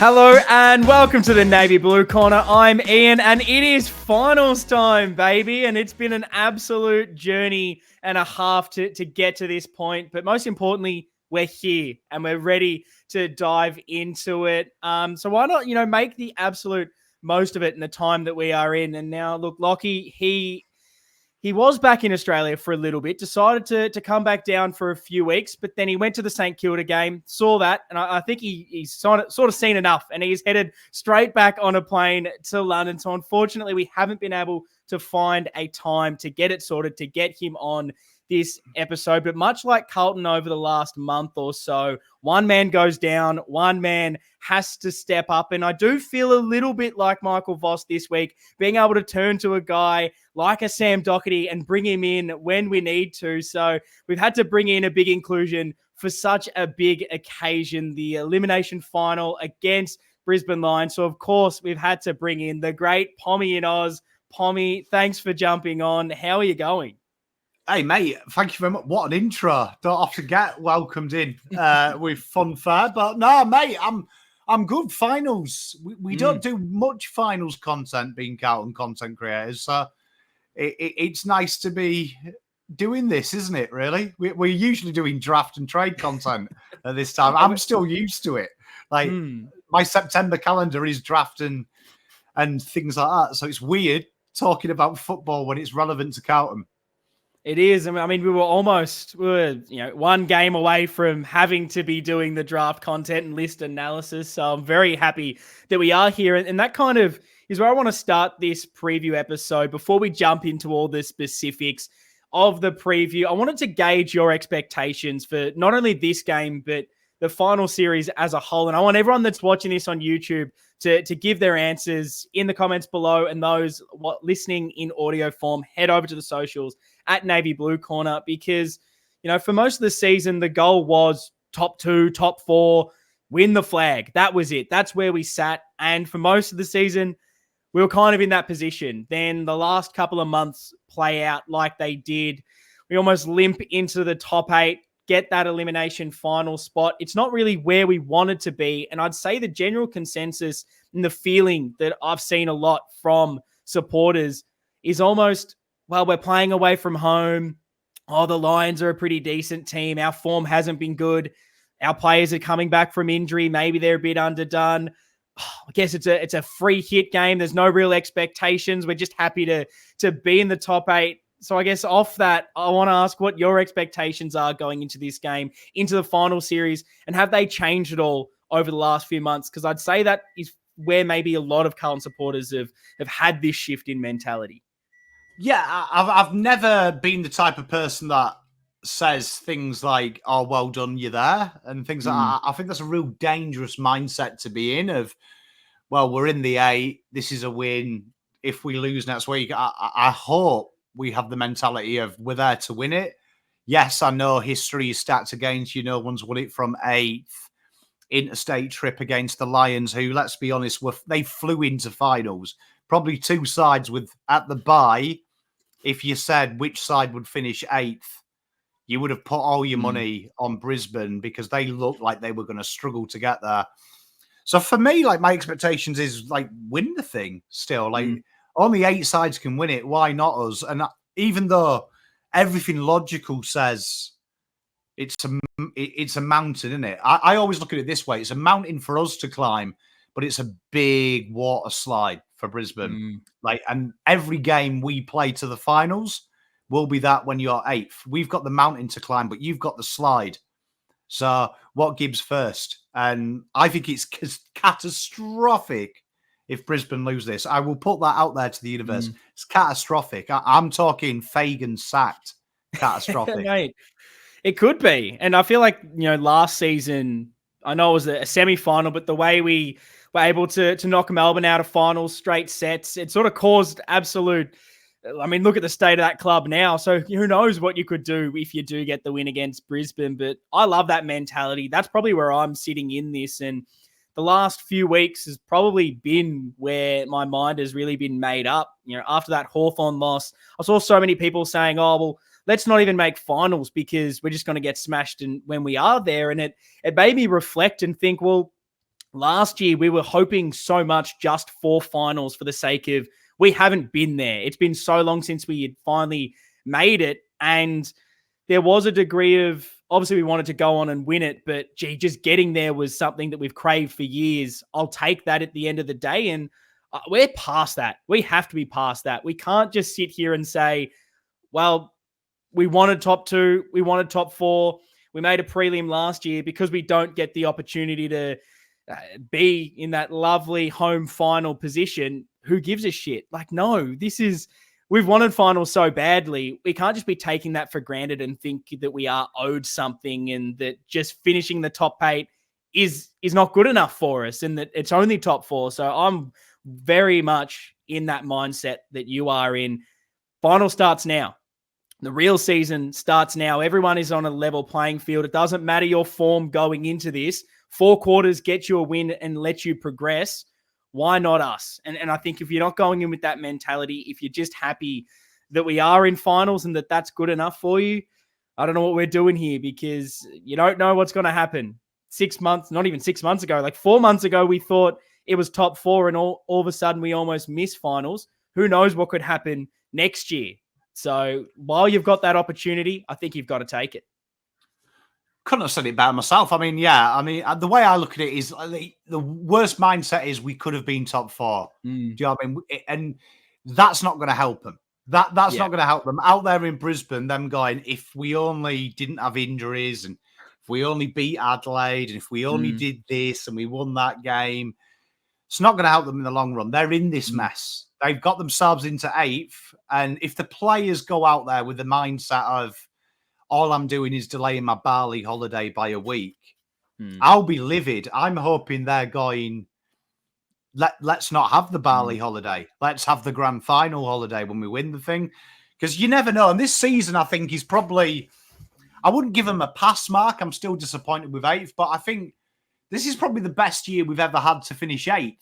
Hello and welcome to the Navy Blue Corner. I'm Ian and it is finals time, baby. And it's been an absolute journey and a half to get to this point. But most importantly, we're here and we're ready to dive into it. So why not, make the absolute most of it in the time that we are in. And now, look, Lockie, he was back in Australia for a little bit, decided to come back down for a few weeks, but then he went to the St Kilda game, saw that, and I think he's sort of seen enough, and he's headed straight back on a plane to London. So unfortunately, we haven't been able to find a time to get it sorted, to get him on this episode. But much like Carlton over the last month or so, one man goes down, one man has to step up. And I do feel a little bit like Michael Voss this week, being able to turn to a guy like a Sam Docherty and bring him in when we need to. So we've had to bring in a big inclusion for such a big occasion, the elimination final against Brisbane Lions. So of course, we've had to bring in the great Pommy in Oz. Pommy, thanks for jumping on. How are you going? Hey, mate, thank you very much. What an intro. Don't often get welcomed in with funfair. But no, mate, I'm good. Finals. We don't do much finals content being Carlton content creators. So it's nice to be doing this, isn't it, really? We're usually doing draft and trade content at this time. I'm still used to it. Like, my September calendar is draft and things like that. So it's weird talking about football when it's relevant to Carlton. It is. I mean, we were one game away from having to be doing the draft content and list analysis. So I'm very happy that we are here. And that kind of is where I want to start this preview episode. Before we jump into all the specifics of the preview, I wanted to gauge your expectations for not only this game, but the final series as a whole. And I want everyone that's watching this on YouTube to give their answers in the comments below. And those listening in audio form, head over to the socials at Navy Blue Corner, because, for most of the season, the goal was top 2, top 4, win the flag. That was it. That's where we sat. And for most of the season, we were kind of in that position. Then the last couple of months play out like they did. We almost limp into the top 8, get that elimination final spot. It's not really where we wanted to be. And I'd say the general consensus and the feeling that I've seen a lot from supporters is almost, well, we're playing away from home. Oh, the Lions are a pretty decent team. Our form hasn't been good. Our players are coming back from injury. Maybe they're a bit underdone. I guess it's a free hit game. There's no real expectations. We're just happy to be in the top 8. So I guess off that, I want to ask what your expectations are going into this game, into the final series, and have they changed at all over the last few months? Because I'd say that is where maybe a lot of Carlton supporters have had this shift in mentality. Yeah, I've never been the type of person that says things like, oh, well done, you're there, and things like that. I think that's a real dangerous mindset to be in of, well, we're in the 8, this is a win. If we lose next week, I hope we have the mentality of we're there to win it. Yes, I know history is stacked against you. No one's won it from 8th interstate trip against the Lions, who, let's be honest, they flew into finals. Probably 2 sides with at the bye. If you said which side would finish 8th, you would have put all your money on Brisbane because they looked like they were going to struggle to get there. So for me, like, my expectations is like win the thing still. Like only 8 sides can win it. Why not us? And even though everything logical says it's a mountain, isn't it? I always look at it this way. It's a mountain for us to climb, but it's a big water slide for Brisbane. And every game we play to the finals will be that when you're 8th. We've got the mountain to climb, but you've got the slide. So what gives first? And I think it's catastrophic if Brisbane lose this. I will put that out there to the universe. It's catastrophic. I'm talking Fagan sacked catastrophic. Mate, it could be. And I feel like, last season, I know it was a semi-final, but the way we were able to knock Melbourne out of finals, straight sets, it sort of caused absolute... I mean, look at the state of that club now. So who knows what you could do if you do get the win against Brisbane. But I love that mentality. That's probably where I'm sitting in this. And the last few weeks has probably been where my mind has really been made up. After that Hawthorn loss, I saw so many people saying, oh, well, let's not even make finals because we're just going to get smashed when we are there. And it made me reflect and think, well, last year we were hoping so much just for finals for the sake of we haven't been there. It's been so long since we had finally made it. And there was a degree of, obviously we wanted to go on and win it, but gee, just getting there was something that we've craved for years. I'll take that at the end of the day. And we're past that. We have to be past that. We can't just sit here and say, well, we wanted top 2, we wanted top 4. We made a prelim last year because we don't get the opportunity to be in that lovely home final position. Who gives a shit? Like, no, we've wanted finals so badly. We can't just be taking that for granted and think that we are owed something and that just finishing the top 8 is not good enough for us and that it's only top 4. So I'm very much in that mindset that you are in. Final starts now. The real season starts now. Everyone is on a level playing field. It doesn't matter your form going into this. 4 quarters get you a win and let you progress. Why not us? And I think if you're not going in with that mentality, if you're just happy that we are in finals and that that's good enough for you, I don't know what we're doing here, because you don't know what's going to happen. 6 months, not even 6 months ago, like 4 months ago, we thought it was top 4 and all of a sudden we almost missed finals. Who knows what could happen next year? So while you've got that opportunity, I think you've got to take it. Couldn't have said it better myself. I mean, the way I look at it is the worst mindset is we could have been top 4. Do you know what I mean? And that's not going to help them. That's not going to help them out there in Brisbane. Them going, if we only didn't have injuries and if we only beat Adelaide and if we only did this and we won that game, it's not going to help them in the long run. They're in this mess. They've got themselves into 8th. And if the players go out there with the mindset of, all I'm doing is delaying my Bali holiday by a week, I'll be livid. I'm hoping they're going, let's not have the Bali holiday. Let's have the grand final holiday when we win the thing. Because you never know. And this season, I think, is probably, I wouldn't give them a pass mark. I'm still disappointed with 8th. But I think this is probably the best year we've ever had to finish 8th.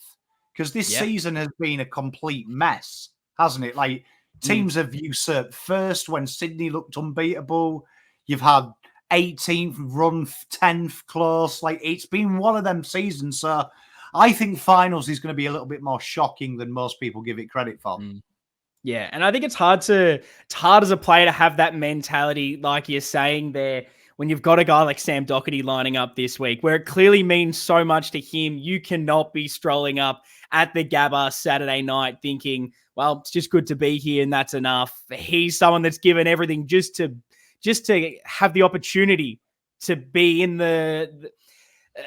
Because this season has been a complete mess, hasn't it? Like, teams have usurped first when Sydney looked unbeatable. You've had 18th run, 10th close. Like, it's been one of them seasons. So I think finals is going to be a little bit more shocking than most people give it credit for. Yeah, and I think it's hard as a player to have that mentality, like you're saying there, when you've got a guy like Sam Docherty lining up this week, where it clearly means so much to him. You cannot be strolling up at the Gabba Saturday night thinking, well, it's just good to be here and that's enough. He's someone that's given everything just to have the opportunity to be in the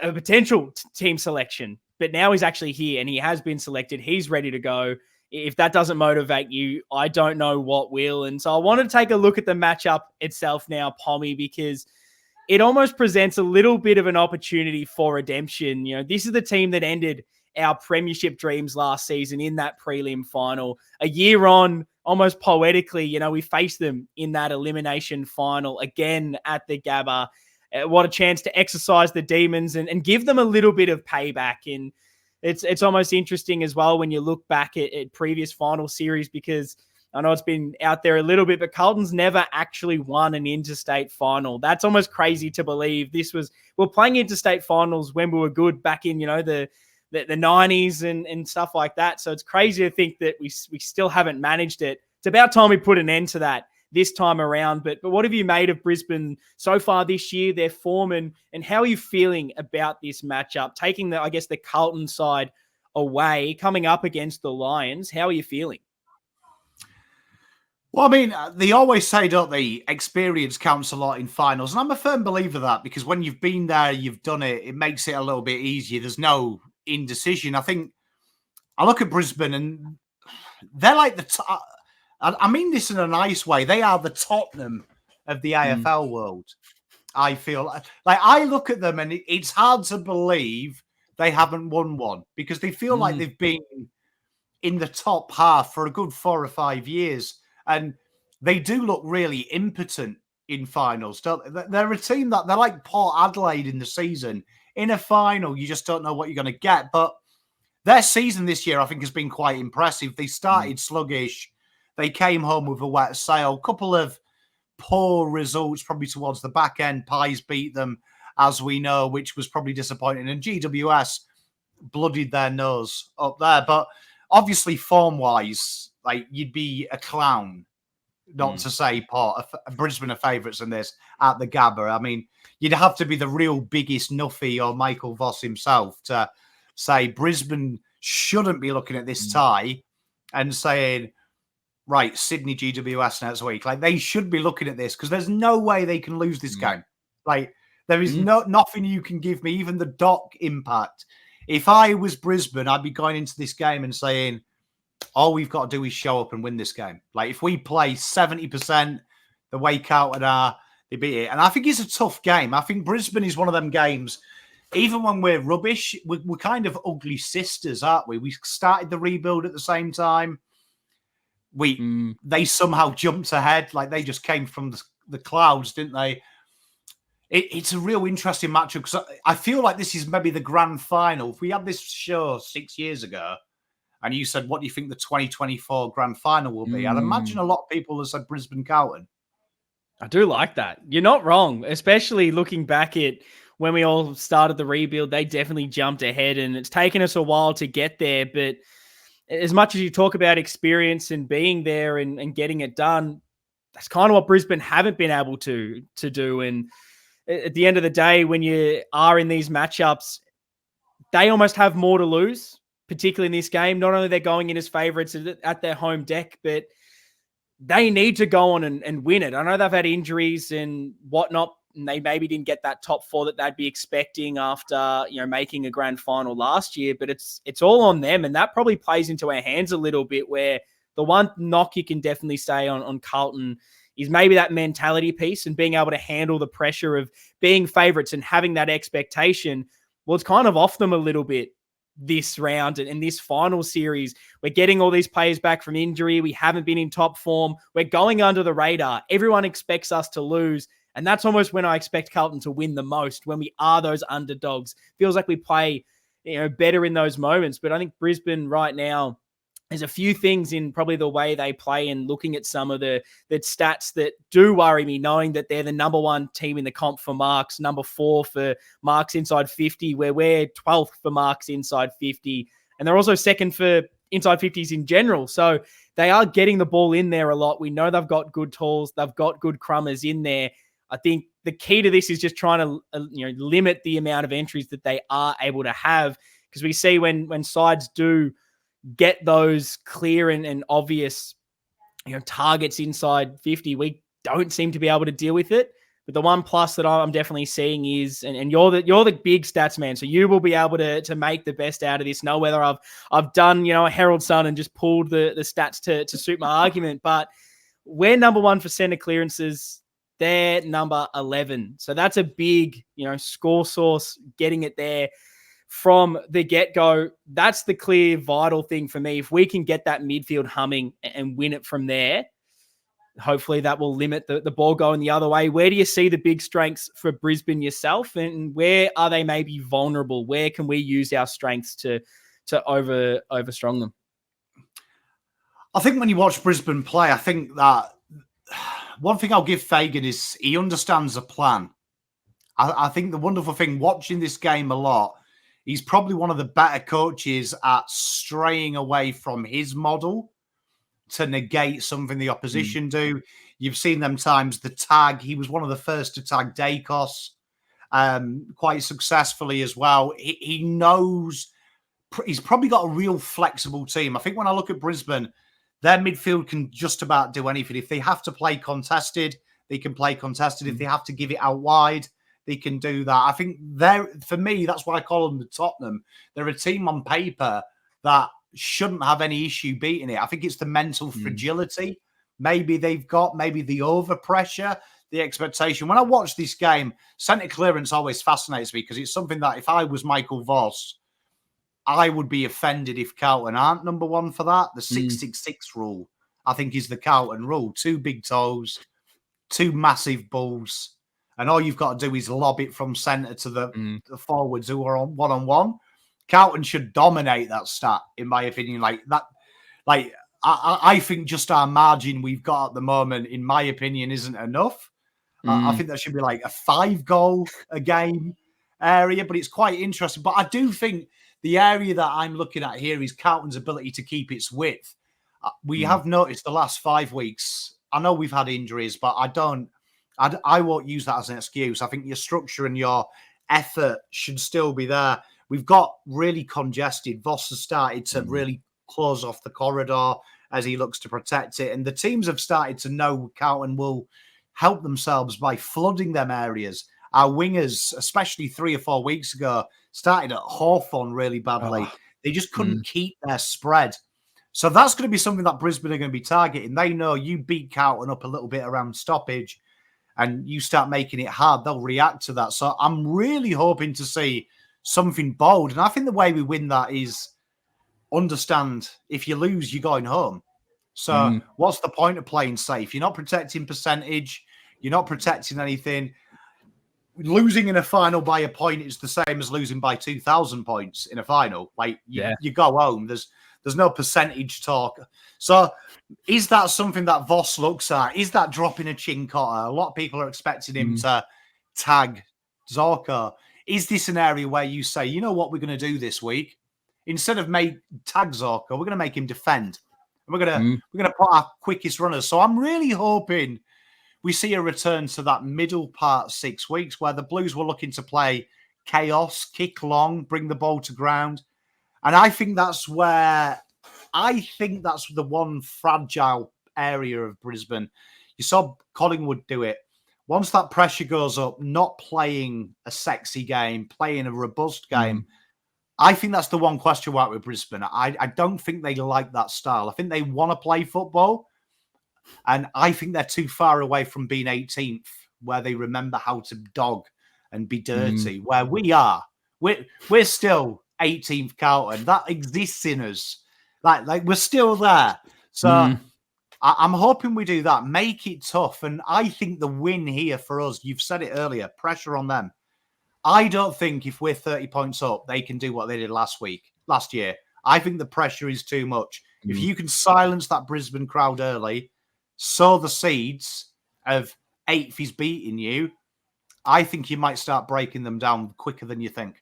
potential team selection. But now he's actually here and he has been selected. He's ready to go. If that doesn't motivate you, I don't know what will. And so I want to take a look at the matchup itself now, Pommy, because it almost presents a little bit of an opportunity for redemption. You know, this is the team that ended our premiership dreams last season in that prelim final. A year on, almost poetically, you know, we faced them in that elimination final again at the Gabba. What a chance to exercise the demons and give them a little bit of payback. And it's almost interesting as well when you look back at previous final series, because I know it's been out there a little bit, but Carlton's never actually won an interstate final. That's almost crazy to believe. We're playing interstate finals when we were good back in, you know, the 90s and stuff like that. So it's crazy to think that we still haven't managed it. It's about time we put an end to that this time around. But what have you made of Brisbane so far this year, their form, and how are you feeling about this matchup? Taking the Carlton side away, coming up against the Lions, how are you feeling? Well, I mean, they always say, don't they, experience counts a lot in finals. And I'm a firm believer of that, because when you've been there, you've done it, it makes it a little bit easier. There's no indecision. I think I look at Brisbane and they're like I mean this in a nice way. They are the Tottenham of the AFL world. I feel like I look at them and it's hard to believe they haven't won one, because they feel like they've been in the top half for a good 4 or 5 years. And they do look really impotent in finals. They're a team that they're like Port Adelaide in the season. In a final, you just don't know what you're going to get. But their season this year, I think, has been quite impressive. They started sluggish. They came home with a wet sail. Couple of poor results, probably towards the back end. Pies beat them, as we know, which was probably disappointing. And GWS bloodied their nose up there. But obviously, form-wise, like, you'd be a clown not to say Brisbane are favourites in this at the Gabba. I mean, you'd have to be the real biggest nuffy or Michael Voss himself to say Brisbane shouldn't be looking at this tie and saying, right, Sydney GWS next week. Like, they should be looking at this because there's no way they can lose this game. Like, there is nothing you can give me, even the Doc impact. If I was Brisbane, I'd be going into this game and saying, all we've got to do is show up and win this game. Like, if we play 70% the way Carlton are, they beat it. And I think it's a tough game. I think Brisbane is one of them games, even when we're rubbish, we're kind of ugly sisters, aren't we? We started the rebuild at the same time. They somehow jumped ahead. Like, they just came from the clouds, didn't they? It's a real interesting matchup because I feel like this is maybe the grand final. If we had this show 6 years ago and you said, what do you think the 2024 grand final will be? I'd imagine a lot of people have said Brisbane Carlton. I do like that. You're not wrong, especially looking back at when we all started the rebuild. They definitely jumped ahead and it's taken us a while to get there. But as much as you talk about experience and being there and getting it done, that's kind of what Brisbane haven't been able to do. And at the end of the day, when you are in these matchups, they almost have more to lose, particularly in this game. Not only they're going in as favourites at their home deck, but they need to go on and win it. I know they've had injuries and whatnot, and they maybe didn't get that top four that they'd be expecting after, making a grand final last year, but it's all on them. And that probably plays into our hands a little bit, where the one knock you can definitely say on Carlton is maybe that mentality piece and being able to handle the pressure of being favourites and having that expectation. Well, it's kind of off them a little bit this round and in this final series. We're getting all these players back from injury. We haven't been in top form. We're going under the radar. Everyone expects us to lose. And that's almost when I expect Carlton to win the most, when we are those underdogs. Feels like we play, better in those moments. But I think Brisbane right now, there's a few things in probably the way they play and looking at some of the stats that do worry me, knowing that they're the number one team in the comp for marks, number 4 for marks inside 50, where we're 12th for marks inside 50. And they're also second for inside 50s in general. So they are getting the ball in there a lot. We know they've got good tools. They've got good crummers in there. I think the key to this is just trying to limit the amount of entries that they are able to have, because we see when sides do get those clear and obvious targets inside 50, we don't seem to be able to deal with it. But the one plus that I'm definitely seeing is, and you're the big stats man, so you will be able to make the best out of this. Know whether I've done a Herald Sun and just pulled the stats to suit my argument, but we're number 1 for center clearances. They're number 11. So that's a big, score source, getting it there from the get-go. That's the clear vital thing for me. If we can get that midfield humming and win it from there, hopefully that will limit the ball going the other way. Where do you see the big strengths for Brisbane yourself, and where are they maybe vulnerable? Where can we use our strengths to overstrong them? I think when you watch Brisbane play, I think that one thing I'll give Fagan is he understands a plan. I think the wonderful thing watching this game a lot, he's probably one of the better coaches at straying away from his model to negate something the opposition do. You've seen them times the tag. He was one of the first to tag Dacos quite successfully as well. He knows he's probably got a real flexible team. I think when I look at Brisbane, their midfield can just about do anything. If they have to play contested, they can play contested. If they have to give it out wide, they can do that. I think for me, that's why I call them the Tottenham. They're a team on paper that shouldn't have any issue beating it. I think it's the mental fragility maybe they've got, maybe the overpressure, the expectation. When I watch this game, centre clearance always fascinates me because it's something that if I was Michael Voss, I would be offended if Carlton aren't number 1 for that. The 666 rule, I think, is the Carlton rule. 2 big toes, 2 massive balls, and all you've got to do is lob it from centre to the forwards who are on one-on-one. Carlton should dominate that stat, in my opinion. I think just our margin we've got at the moment, in my opinion, isn't enough. I think that should be like a 5-goal a game area, but it's quite interesting. But I do think the area that I'm looking at here is Carlton's ability to keep its width. We have noticed the last 5 weeks. I know we've had injuries, but I won't use that as an excuse. I think your structure and your effort should still be there. We've got really congested. Voss has started to really close off the corridor as he looks to protect it. And the teams have started to know Carlton will help themselves by flooding them areas. Our wingers, especially 3 or 4 weeks ago, started at Hawthorn really badly. They just couldn't keep their spread. So that's going to be something that Brisbane are going to be targeting. They know you beat Carlton up a little bit around stoppage and you start making it hard, they'll react to that. So I'm really hoping to see something bold. And I think the way we win that is understand if you lose, you're going home. So what's the point of playing safe? You're not protecting percentage. You're not protecting anything. Losing in a final by a point is the same as losing by 2,000 points in a final. Like you go home. There's no percentage talk. So is that something that Voss looks at? Is that dropping a chincotta? A lot of people are expecting him to tag Zorko. Is this an area where you say, you know what we're going to do this week? Instead of tag Zorko, we're going to make him defend. And we're going to put our quickest runners. So I'm really hoping we see a return to that middle part 6 weeks where the Blues were looking to play chaos, kick long, bring the ball to ground. And I think that's the one fragile area of Brisbane. You saw Collingwood do it. Once that pressure goes up, not playing a sexy game, playing a robust game, I think that's the one question mark with Brisbane. I don't think they like that style. I think they want to play football. And I think they're too far away from being 18th, where they remember how to dog and be dirty, where we are. We're still 18th Carlton. That exists in us. Like we're still there. So I'm hoping we do that. Make it tough. And I think the win here for us, you've said it earlier, pressure on them. I don't think if we're 30 points up, they can do what they did last year. I think the pressure is too much. If you can silence that Brisbane crowd early, sow the seeds of 8th is beating you, I think you might start breaking them down quicker than you think.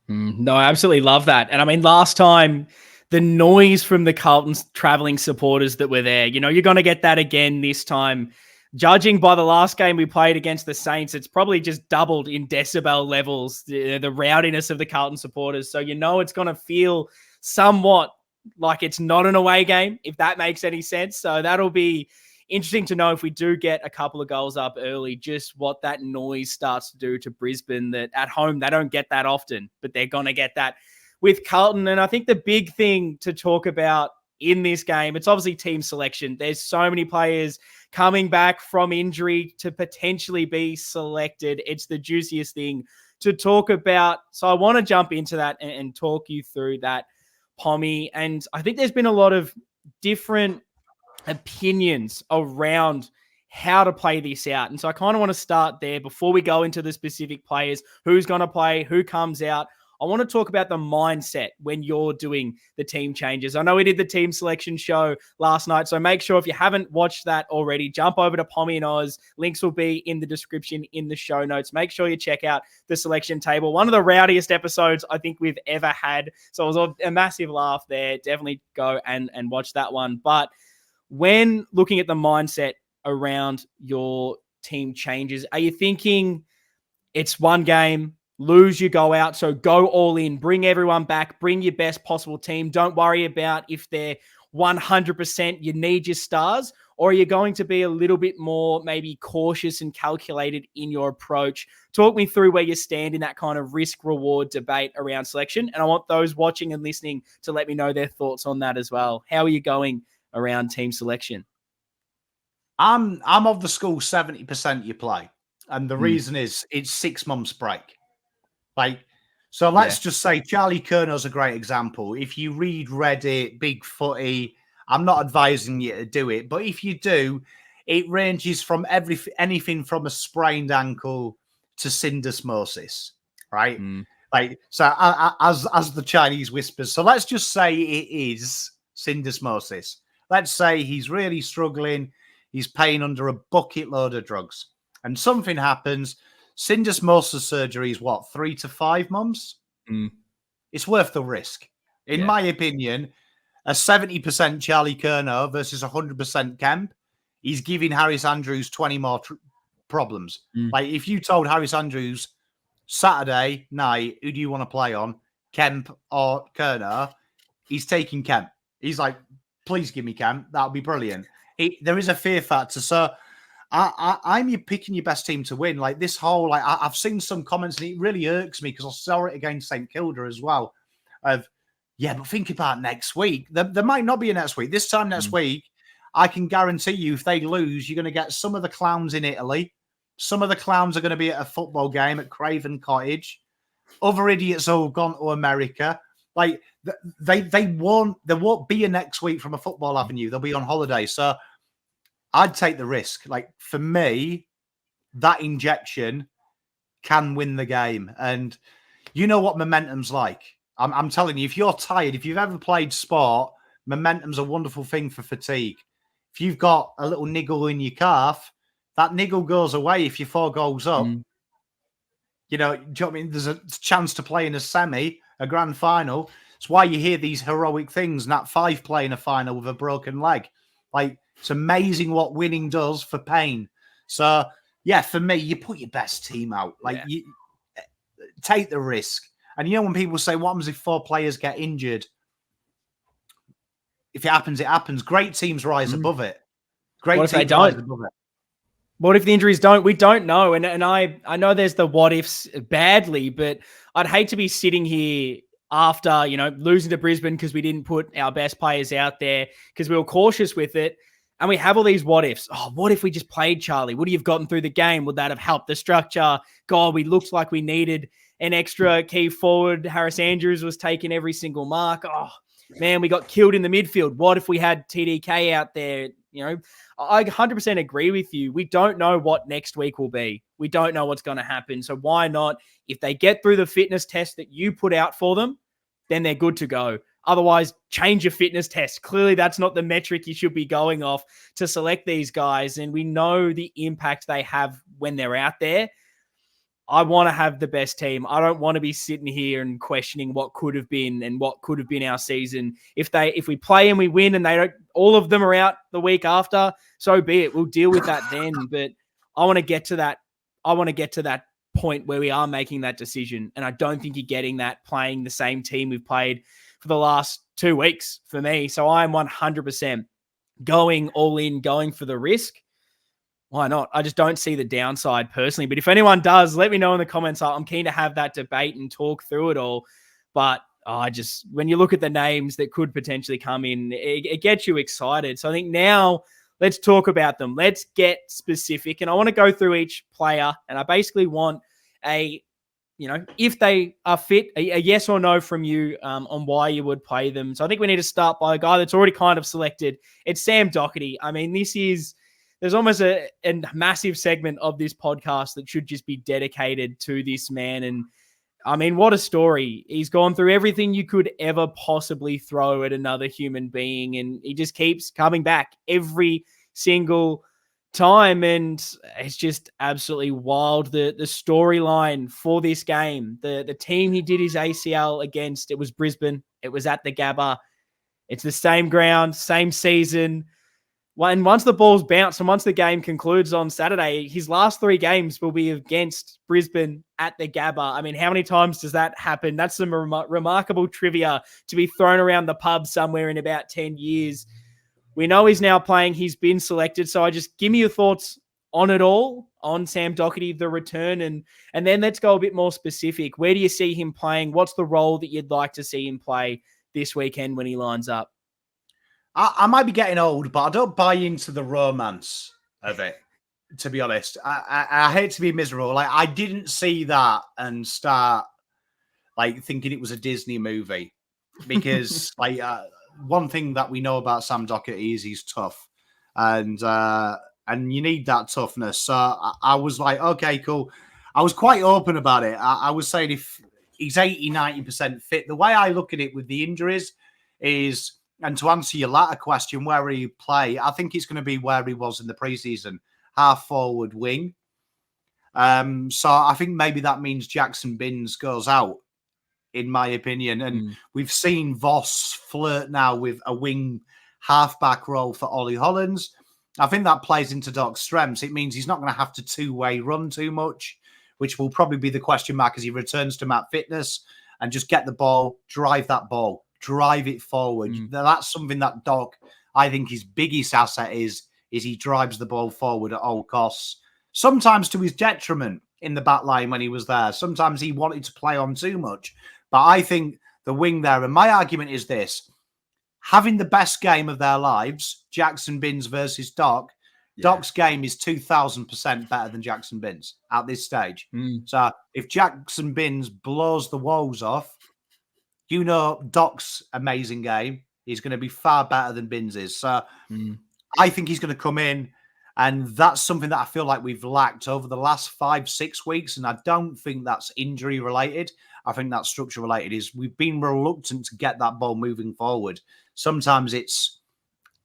No, I absolutely love that. And I mean, last time, the noise from the Carlton traveling supporters that were there, you're going to get that again this time. Judging by the last game we played against the Saints, it's probably just doubled in decibel levels, the rowdiness of the Carlton supporters. So it's going to feel somewhat like it's not an away game, if that makes any sense. So that'll be interesting to know if we do get a couple of goals up early, just what that noise starts to do to Brisbane, that at home, they don't get that often, but they're going to get that with Carlton. And I think the big thing to talk about in this game, it's obviously team selection. There's so many players coming back from injury to potentially be selected. It's the juiciest thing to talk about. So I want to jump into that and talk you through that, Pommy. And I think there's been a lot of different opinions around how to play this out. And so I kind of want to start there before we go into the specific players, who's going to play, who comes out. I want to talk about the mindset when you're doing the team changes. I know we did the team selection show last night, so make sure if you haven't watched that already, jump over to Pommy and Oz. Links will be in the description in the show notes. Make sure you check out the selection table. One of the rowdiest episodes I think we've ever had. So it was a massive laugh there. Definitely go and watch that one. But when looking at the mindset around your team changes, are you thinking it's one game, lose, you go out, so go all in, bring everyone back, bring your best possible team, don't worry about if they're 100%, you need your stars? Or are you going to be a little bit more maybe cautious and calculated in your approach? Talk me through where you stand in that kind of risk-reward debate around selection. And I want those watching and listening to let me know their thoughts on that as well. How are you going around team selection? I'm of the school 70% you play. And the reason is it's 6 months break. So let's just say Charlie Curno's a great example. If you read Reddit, Big Footy, I'm not advising you to do it, but if you do, it ranges from anything from a sprained ankle to syndesmosis, right? As the Chinese whispers. So let's just say it is syndesmosis. Let's say he's really struggling. He's paying under a bucket load of drugs, and something happens. Syndesmosis surgery is what, 3 to 5 months? it's worth the risk. In my opinion, a 70% Charlie Curnow versus 100% Kemp, he's giving Harris Andrews 20 more problems. Like, if you told Harris Andrews Saturday night, who do you want to play on, Kemp or Curnow, he's taking Kemp. He's like, please give me Kemp. That'll be brilliant. There is a fear factor. So I'm picking your best team to win. Like, this whole, like, I've seen some comments, and it really irks me because I saw it against St Kilda as well, of, yeah, but think about next week. There might not be a next week. This time next week, I can guarantee you, if they lose, you're going to get some of the clowns in Italy. Some of the clowns are going to be at a football game at Craven Cottage. Other idiots who have gone to America. Like, there won't be a next week from a football avenue. They'll be on holiday. So I'd take the risk. Like, for me, that injection can win the game. And you know what momentum's like. I'm telling you, if you're tired, if you've ever played sport, momentum's a wonderful thing for fatigue. If you've got a little niggle in your calf, that niggle goes away if you're 4 goals up. You know, do you know what I mean? There's a chance to play in a semi, a grand final. It's why you hear these heroic things, Nat 5 playing a final with a broken leg. Like, it's amazing what winning does for pain. So, yeah, for me, you put your best team out. Like, you take the risk. And you know, when people say, what happens if 4 players get injured? If it happens, it happens. Great teams rise above it. Great what if teams they don't? rise above it. What if the injuries don't? We don't know. And I know there's the what ifs badly, but I'd hate to be sitting here after, you know, losing to Brisbane because we didn't put our best players out there because we were cautious with it. And we have all these what ifs. Oh, what if we just played Charlie? Would he have gotten through the game? Would that have helped the structure? God, we looked like we needed an extra key forward. Harris Andrews was taking every single mark. Oh, man, we got killed in the midfield. What if we had TDK out there? You know, I 100% agree with you. We don't know what next week will be. We don't know what's going to happen. So why not? If they get through the fitness test that you put out for them, then they're good to go. Otherwise, change your fitness test. Clearly, that's not the metric you should be going off to select these guys. And we know the impact they have when they're out there. I want to have the best team. I don't want to be sitting here and questioning what could have been and what could have been our season. If we play and we win and they don't, all of them are out the week after, so be it. We'll deal with that then. But I want to get to that. I want to get to that point where we are making that decision. And I don't think you're getting that playing the same team we've played for the last 2 weeks for me. So I'm 100% going all in, going for the risk. Why not? I just don't see the downside personally. But if anyone does, let me know in the comments. I'm keen to have that debate and talk through it all. But when you look at the names that could potentially come in, it gets you excited. So I think now let's talk about them. Let's get specific. And I want to go through each player. And I basically want if they are fit, a yes or no from you on why you would play them. So I think we need to start by a guy that's already kind of selected. It's Sam Docherty. I mean, there's almost a massive segment of this podcast that should just be dedicated to this man. And I mean, what a story. He's gone through everything you could ever possibly throw at another human being. And he just keeps coming back every single time. And it's just absolutely wild. The storyline for this game, the team he did his ACL against, it was Brisbane. It was at the Gabba. It's the same ground, same season. And once the ball's bounced and once the game concludes on Saturday, his last 3 games will be against Brisbane at the Gabba. I mean, how many times does that happen? That's some remarkable trivia to be thrown around the pub somewhere in about 10 years. We know he's now playing. He's been selected. So give me your thoughts on it all, on Sam Docherty, the return, and then let's go a bit more specific. Where do you see him playing? What's the role that you'd like to see him play this weekend when he lines up? I might be getting old, but I don't buy into the romance of it, to be honest. I hate to be miserable. Like, I didn't see that and start thinking it was a Disney movie because one thing that we know about Sam Docherty is he's tough, and you need that toughness. So I was like, okay, cool. I was quite open about it. I was saying if he's 80-90% fit, the way I look at it with the injuries is. And to answer your latter question, where will he play? I think it's going to be where he was in the preseason, half forward wing. So I think maybe that means Jackson Binns goes out in my opinion. And we've seen Voss flirt now with a wing halfback role for Ollie Hollands. I think that plays into Doc's strengths. It means he's not going to have to two-way run too much, which will probably be the question mark as he returns to mat fitness, and just get the ball, drive that ball, drive it forward. That's something that Doc, I think his biggest asset is he drives the ball forward at all costs, sometimes to his detriment in the back line when he was there. Sometimes he wanted to play on too much. But I think the wing there, and my argument is this, having the best game of their lives, Jackson Binns versus Doc, Doc's game is 2,000% better than Jackson Binns at this stage. So if Jackson Binns blows the walls off, Doc's amazing game is going to be far better than Binns'. So I think he's going to come in, and that's something that I feel like we've lacked over the last 5-6 weeks. And I don't think that's injury related. I think that's structure related. Is we've been reluctant to get that ball moving forward. Sometimes it's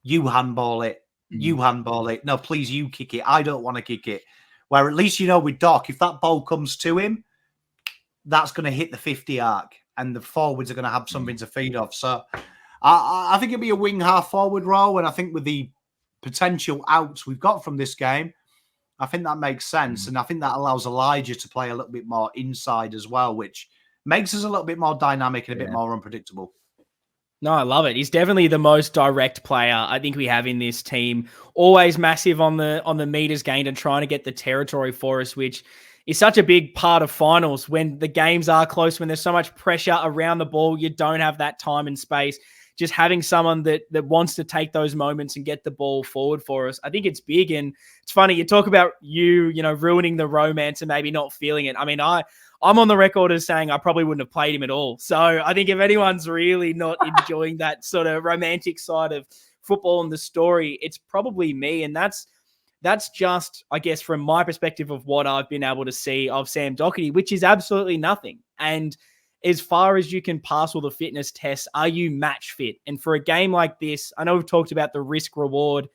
you handball it, you handball it. No, please, you kick it. I don't want to kick it. Where at least, with Doc, if that ball comes to him, that's going to hit the 50 arc, and the forwards are going to have something to feed off. So I think it'll be a wing half forward role. And I think with the potential outs we've got from this game, I think that makes sense. And I think that allows Elijah to play a little bit more inside as well, which makes us a little bit more dynamic and a bit more unpredictable. No, I love it. He's definitely the most direct player I think we have in this team. Always massive on the meters gained and trying to get the territory for us, which is such a big part of finals. When the games are close, when there's so much pressure around the ball, you don't have that time and space. Just having someone that wants to take those moments and get the ball forward for us, I think it's big. And it's funny, you talk about ruining the romance and maybe not feeling it. I mean, I'm on the record as saying I probably wouldn't have played him at all. So I think if anyone's really not enjoying that sort of romantic side of football and the story, it's probably me. And that's just, I guess, from my perspective of what I've been able to see of Sam Docherty, which is absolutely nothing. And as far as you can pass all the fitness tests, are you match fit? And for a game like this, I know we've talked about the risk reward.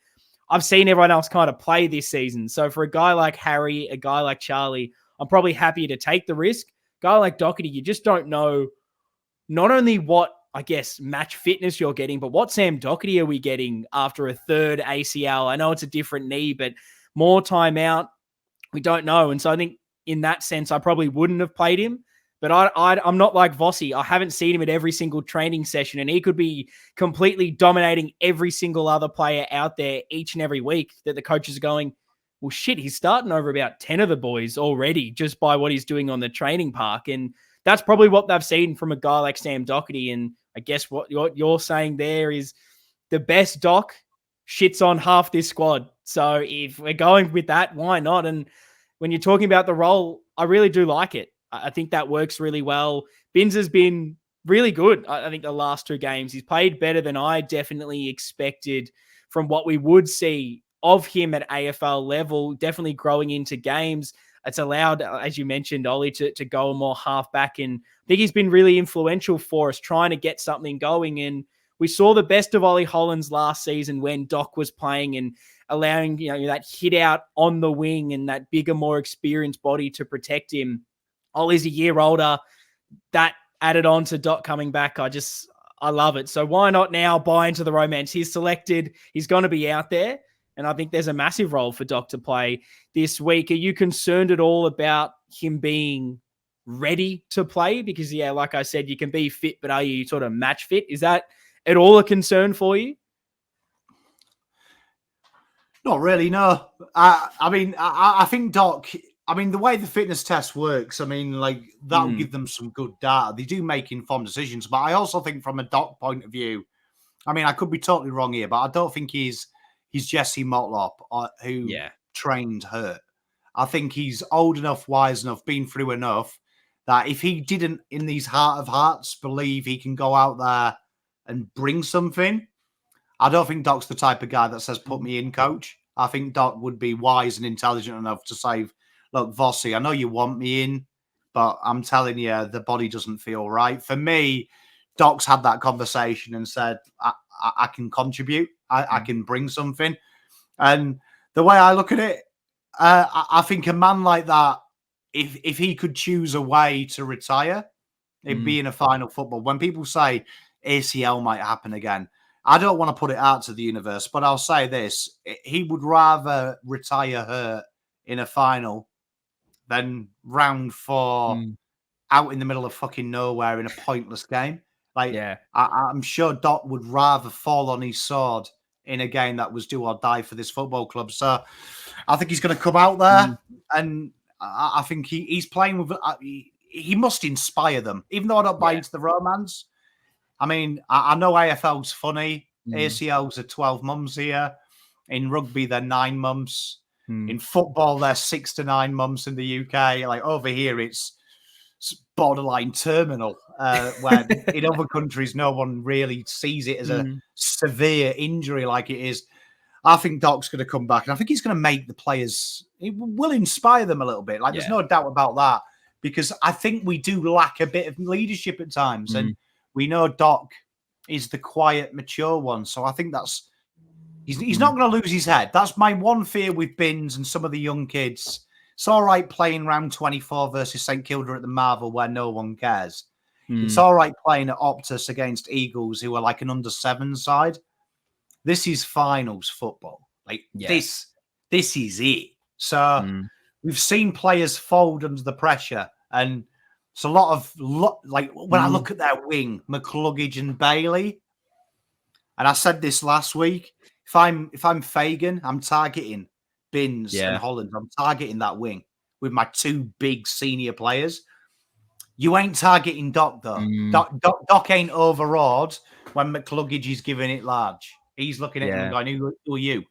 I've seen everyone else kind of play this season. So for a guy like Harry, a guy like Charlie, I'm probably happy to take the risk. Guy like Docherty, you just don't know not only what, I guess, match fitness you're getting, but what Sam Docherty are we getting after a third ACL? I know it's a different knee, but more time out, we don't know. And so I think in that sense, I probably wouldn't have played him. But I'm not like Vossi. I haven't seen him at every single training session, and he could be completely dominating every single other player out there each and every week that the coaches are going, well, shit, he's starting over about 10 of the boys already just by what he's doing on the training park. And that's probably what they've seen from a guy like Sam Docherty. And I guess what you're saying there is the best Doc shits on half this squad. So if we're going with that, why not? And when you're talking about the role, I really do like it. I think that works really well. Binns has been really good. I think the last 2 games, he's played better than I definitely expected from what we would see of him at AFL level, definitely growing into games. It's allowed, as you mentioned, Ollie, to go more half back. And I think he's been really influential for us trying to get something going. And we saw the best of Ollie Hollands last season when Doc was playing and allowing that hit out on the wing and that bigger, more experienced body to protect him. Ollie's a year older. That added on to Doc coming back. I love it. So why not now buy into the romance? He's selected. He's going to be out there. And I think there's a massive role for Doc to play this week. Are you concerned at all about him being ready to play? Because, like I said, you can be fit, but are you sort of match fit? Is that at all a concern for you? Not really, no. I think Doc... the way the fitness test works, that'll give them some good data. They do make informed decisions, but I also think from a Doc point of view, I could be totally wrong here, but I don't think he's Jesse Motlop who trained hurt. I think he's old enough, wise enough, been through enough that if he didn't, in these heart of hearts, believe he can go out there and bring something, I don't think Doc's the type of guy that says, put me in, coach. I think Doc would be wise and intelligent enough to say, look, Vossi, I know you want me in, but I'm telling you, the body doesn't feel right. For me, Doc's had that conversation and said, I can contribute. I can bring something. And the way I look at it, I think a man like that, if he could choose a way to retire, It'd be in a final football. When people say ACL might happen again, I don't want to put it out to the universe, but I'll say this. He would rather retire hurt in a final than round 4 out in the middle of fucking nowhere in a pointless game. Like, I'm sure Doc would rather fall on his sword in a game that was do or die for this football club. So I think he's going to come out there, and I think he's playing with. He must inspire them, even though I don't buy into the romance. I mean, I know AFL's funny. ACLs are 12 months here. In rugby, they're 9 months. In football, they're 6 to 9 months in the UK. Like over here, it's borderline terminal, where in other countries, no one really sees it as a severe injury like it is. I think Doc's going to come back, and I think he's going to make the players, he will inspire them a little bit. Like, there's no doubt about that, because I think we do lack a bit of leadership at times, and we know Doc is the quiet, mature one. So I think that's, he's not going to lose his head. That's my one fear with Binns and some of the young kids. It's all right playing round 24 versus St Kilda at the Marvel where no one cares. It's all right playing at Optus against Eagles, who are like an under-7 side. This is finals football. Like, this is it. So we've seen players fold under the pressure, and it's a lot of like when I look at their wing, McCluggage and Bailey. And I said this last week. If I'm Fagan, I'm targeting Binns and Holland. I'm targeting that wing with my 2 big senior players. You ain't targeting Doc though. Doc ain't overawed when McCluggage is giving it large. He's looking at him and going, "Who are you?"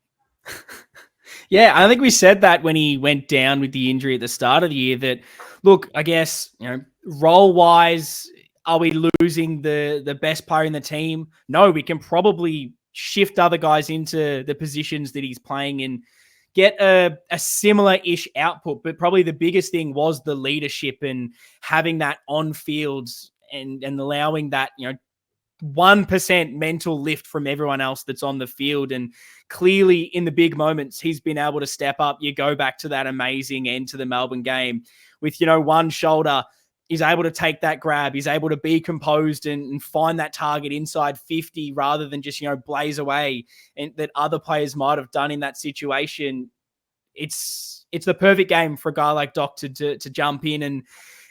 Yeah, I think we said that when he went down with the injury at the start of the year, that, look, I guess, role-wise, are we losing the best player in the team? No, we can probably shift other guys into the positions that he's playing and get a similar-ish output. But probably the biggest thing was the leadership and having that on-field and allowing that, 1% mental lift from everyone else that's on the field. And clearly in the big moments, he's been able to step up. You go back to that amazing end to the Melbourne game with, one shoulder. He's able to take that grab. He's able to be composed and find that target inside 50 rather than just, blaze away, and that other players might have done in that situation. It's the perfect game for a guy like Doc to jump in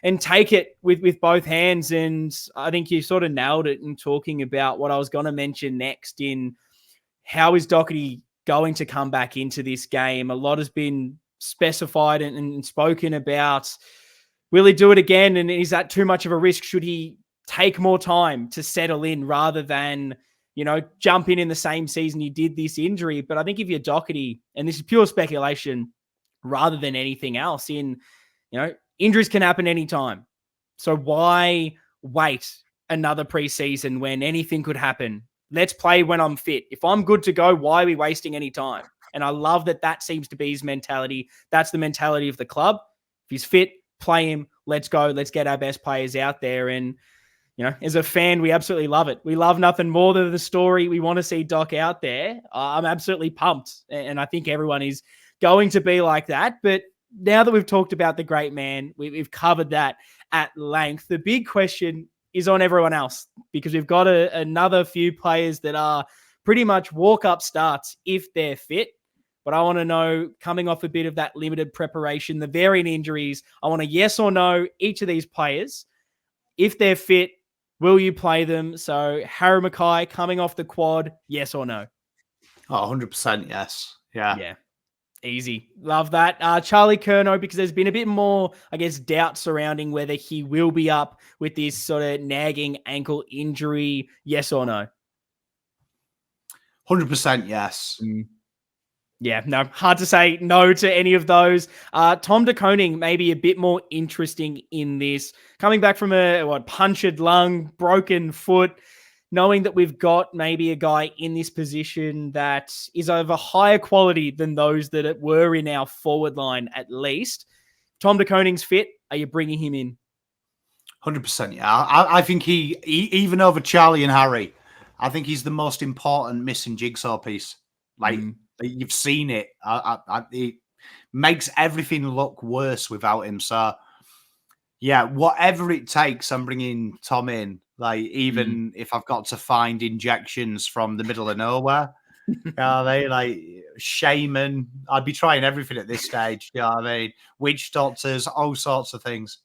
and take it with both hands. And I think you sort of nailed it in talking about what I was going to mention next, in how is Docherty going to come back into this game. A lot has been specified and spoken about. Will he do it again? And is that too much of a risk? Should he take more time to settle in rather than, jump in the same season he did this injury? But I think if you're Docherty, and this is pure speculation rather than anything else, injuries can happen anytime. So why wait another preseason when anything could happen? Let's play when I'm fit. If I'm good to go, why are we wasting any time? And I love that seems to be his mentality. That's the mentality of the club. If he's fit, play him. Let's go. Let's get our best players out there. And, as a fan, we absolutely love it. We love nothing more than the story. We want to see Doc out there. I'm absolutely pumped. And I think everyone is going to be like that. But now that we've talked about the great man, we've covered that at length. The big question is on everyone else, because we've got another few players that are pretty much walk-up starts if they're fit. But I want to know, coming off a bit of that limited preparation, the variant injuries, I want a yes or no, each of these players. If they're fit, will you play them? So Harry Mackay coming off the quad, yes or no? Oh, 100% yes. Yeah. Yeah. Easy. Love that. Charlie Curnow, because there's been a bit more, I guess, doubt surrounding whether he will be up with this sort of nagging ankle injury. Yes or no? 100% yes. Yeah, no, hard to say no to any of those. Tom De Koning may be a bit more interesting in this. Coming back from a punctured lung, broken foot, knowing that we've got maybe a guy in this position that is of a higher quality than those that were in our forward line at least. Tom De Koning's fit. Are you bringing him in? 100%, yeah. I think he, even over Charlie and Harry, I think he's the most important missing jigsaw piece. Like, you've seen it. It makes everything look worse without him. So, Yeah, whatever it takes, I'm bringing Tom in. Like, even if I've got to find injections from the middle of nowhere, they like shaman. I'd be trying everything at this stage. You know what I mean? Witch doctors, all sorts of things.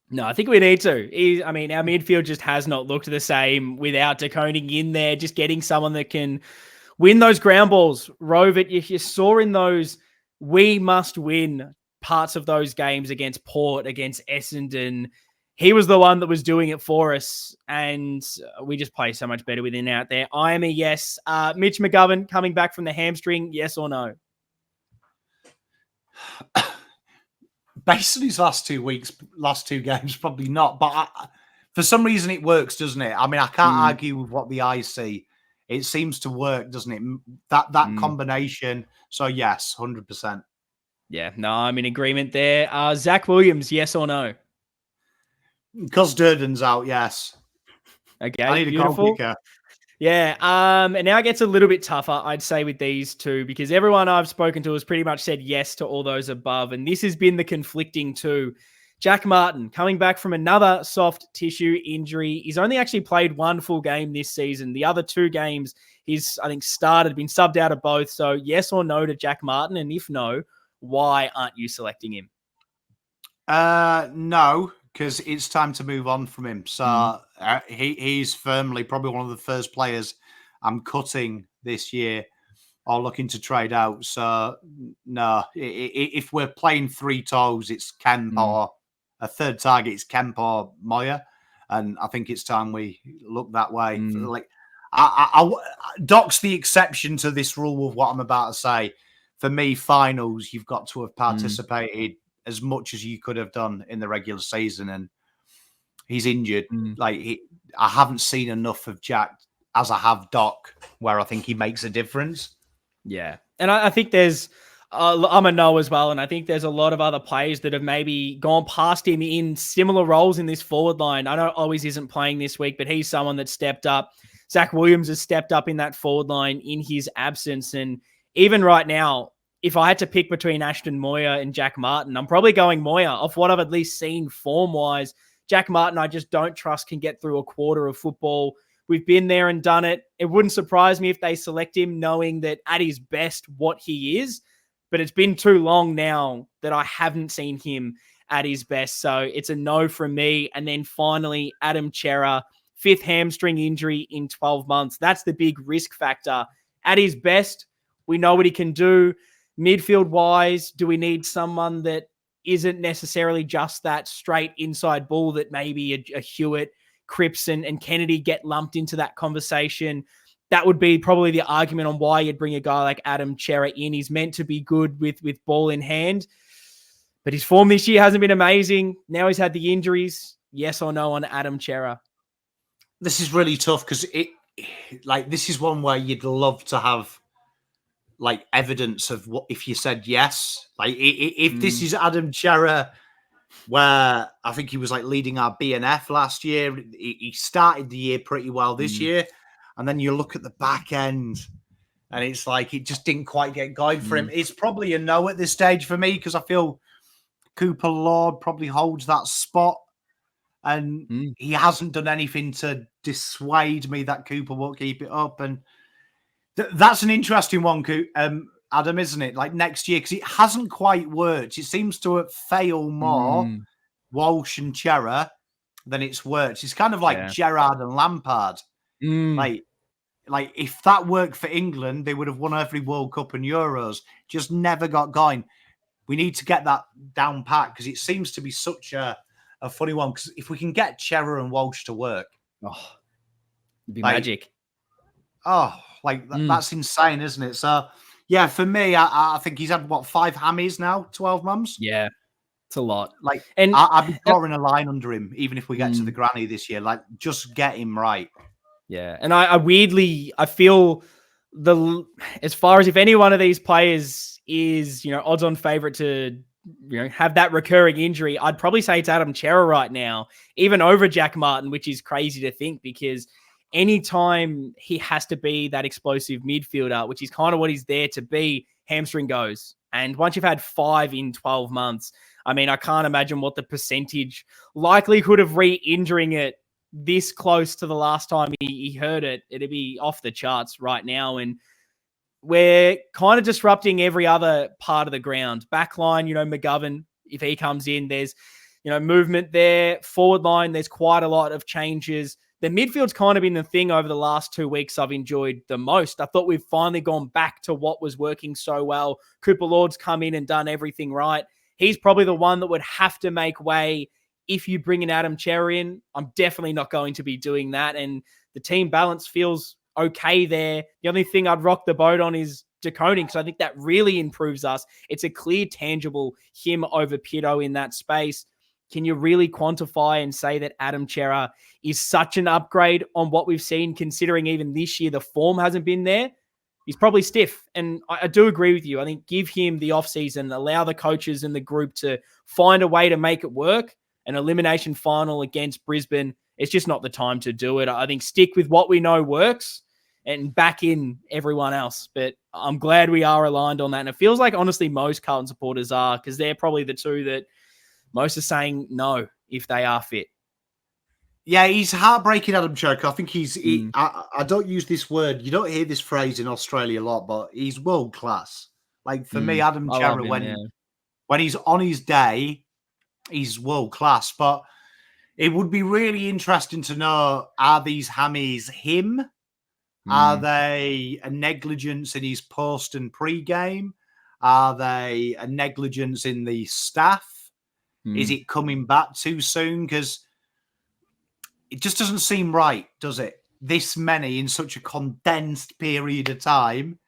No, I think we need to. I mean, our midfield just has not looked the same without Docherty in there, just getting someone that can win those ground balls, rove it. You saw in those we must win parts of those games against Port, against Essendon. He was the one that was doing it for us, and we just play so much better with him out there. I am a yes. Mitch McGovern coming back from the hamstring, yes or no? Based on his last 2 weeks, last 2 games, probably not. But for some reason, it works, doesn't it? I mean, I can't argue with what the eyes see. It seems to work, doesn't it? That combination. So yes, 100%. Yeah, no, I'm in agreement there. Zach Williams, yes or no? Because Durden's out, yes. Okay, I need a goal kicker. Yeah, and now it gets a little bit tougher, I'd say, with these two, because everyone I've spoken to has pretty much said yes to all those above, and this has been the conflicting two. Jack Martin, coming back from another soft tissue injury. He's only actually played one full game this season. The other 2 games he's, I think, been subbed out of both. So yes or no to Jack Martin? And if no, why aren't you selecting him? No, because it's time to move on from him. So he's firmly probably one of the first players I'm cutting this year or looking to trade out. So no, if we're playing 3 toes, it's Kemp or a third target, it's Kemp or Moya. And I think it's time we look that way. Like, Doc's the exception to this rule of what I'm about to say. For me, finals, you've got to have participated as much as you could have done in the regular season, and he's injured. I haven't seen enough of Jack as I have Doc, where I think he makes a difference. Yeah, and I think there's, I'm a no as well, and I think there's a lot of other players that have maybe gone past him in similar roles in this forward line. I know Always isn't playing this week, but he's someone that stepped up. Zach Williams has stepped up in that forward line in his absence, and even right now, if I had to pick between Ashton Moya and Jack Martin, I'm probably going Moya off what I've at least seen form-wise. Jack Martin, I just don't trust can get through a quarter of football. We've been there and done it. It wouldn't surprise me if they select him knowing that at his best what he is, but it's been too long now that I haven't seen him at his best. So it's a no from me. And then finally, Adam Chera, 5th hamstring injury in 12 months. That's the big risk factor. At his best, we know what he can do. Midfield-wise, do we need someone that isn't necessarily just that straight inside ball that maybe a Hewitt, Cripps and Kennedy get lumped into that conversation? That would be probably the argument on why you'd bring a guy like Adam Chera in. He's meant to be good with ball in hand, but his form this year hasn't been amazing. Now he's had the injuries. Yes or no on Adam Chera? This is really tough because this is one where you'd love to have like evidence of what if you said yes. Like if this is Adam Chera, where I think he was like leading our BNF last year. He started the year pretty well this year. And then you look at the back end and it's like it just didn't quite get going for him. It's probably a no at this stage for me because I feel Cooper Lord probably holds that spot. And he hasn't done anything to dissuade me that Cooper won't keep it up. And that's an interesting one, Adam, isn't it? Like next year, because it hasn't quite worked. It seems to have failed more, Walsh and Chera, than it's worked. It's kind of like Gerrard and Lampard. Like if that worked for England, they would have won every World Cup and Euros. Just never got going. We need to get that down pat because it seems to be such a funny one. Because if we can get Chera and Walsh to work, it'd be magic. That's insane, isn't it? So, yeah, for me, I think he's had, 5 hammies now, 12 months? Yeah, it's a lot. And I'd be drawing a line under him, even if we get to the granny this year. Like, just get him right. Yeah, and I weirdly, I feel as far as if any one of these players is, odds-on favourite to, have that recurring injury, I'd probably say it's Adam Chera right now, even over Jack Martin, which is crazy to think because anytime he has to be that explosive midfielder, which is kind of what he's there to be, hamstring goes. And once you've had 5 in 12 months, I mean, I can't imagine what the percentage likelihood of re-injuring it this close to the last time he heard it. It'd be off the charts right now. And we're kind of disrupting every other part of the ground. Backline, McGovern, if he comes in, there's, movement there. Forward line, there's quite a lot of changes. The midfield's kind of been the thing over the last 2 weeks I've enjoyed the most. I thought we've finally gone back to what was working so well. Cooper Lord's come in and done everything right. He's probably the one that would have to make way if you bring in Adam Cherry in. I'm definitely not going to be doing that. And the team balance feels okay there. The only thing I'd rock the boat on is Docherty, because I think that really improves us. It's a clear, tangible him over Pito in that space. Can you really quantify and say that Adam Cherry is such an upgrade on what we've seen, considering even this year the form hasn't been there? He's probably stiff. And I do agree with you. I think give him the offseason, allow the coaches and the group to find a way to make it work. An elimination final against Brisbane, it's just not the time to do it. I think stick with what we know works and back in everyone else. But I'm glad we are aligned on that. And it feels like, honestly, most Carlton supporters are, because they're probably the two that most are saying no if they are fit. Yeah, he's heartbreaking, Adam Cherry. I think I don't use this word. You don't hear this phrase in Australia a lot, but he's world class. Like, for me, Adam Cherry, when he's on his day, he's world class. But it would be really interesting to know, are these hammies him? Are they a negligence in his post and pre-game? Are they a negligence in the staff? Is it coming back too soon? Because it just doesn't seem right, does it? This many in such a condensed period of time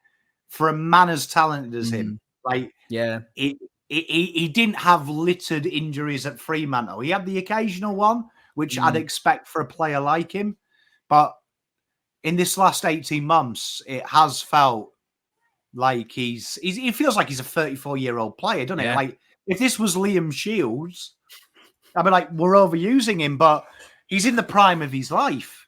for a man as talented as him. Like, yeah, he didn't have littered injuries at Fremantle. He had the occasional one, which I'd expect for a player like him. But in this last 18 months, it has felt like he feels like he's a 34-year-old player, doesn't it? Like, if this was Liam Shields, I'd be like, we're overusing him, but he's in the prime of his life.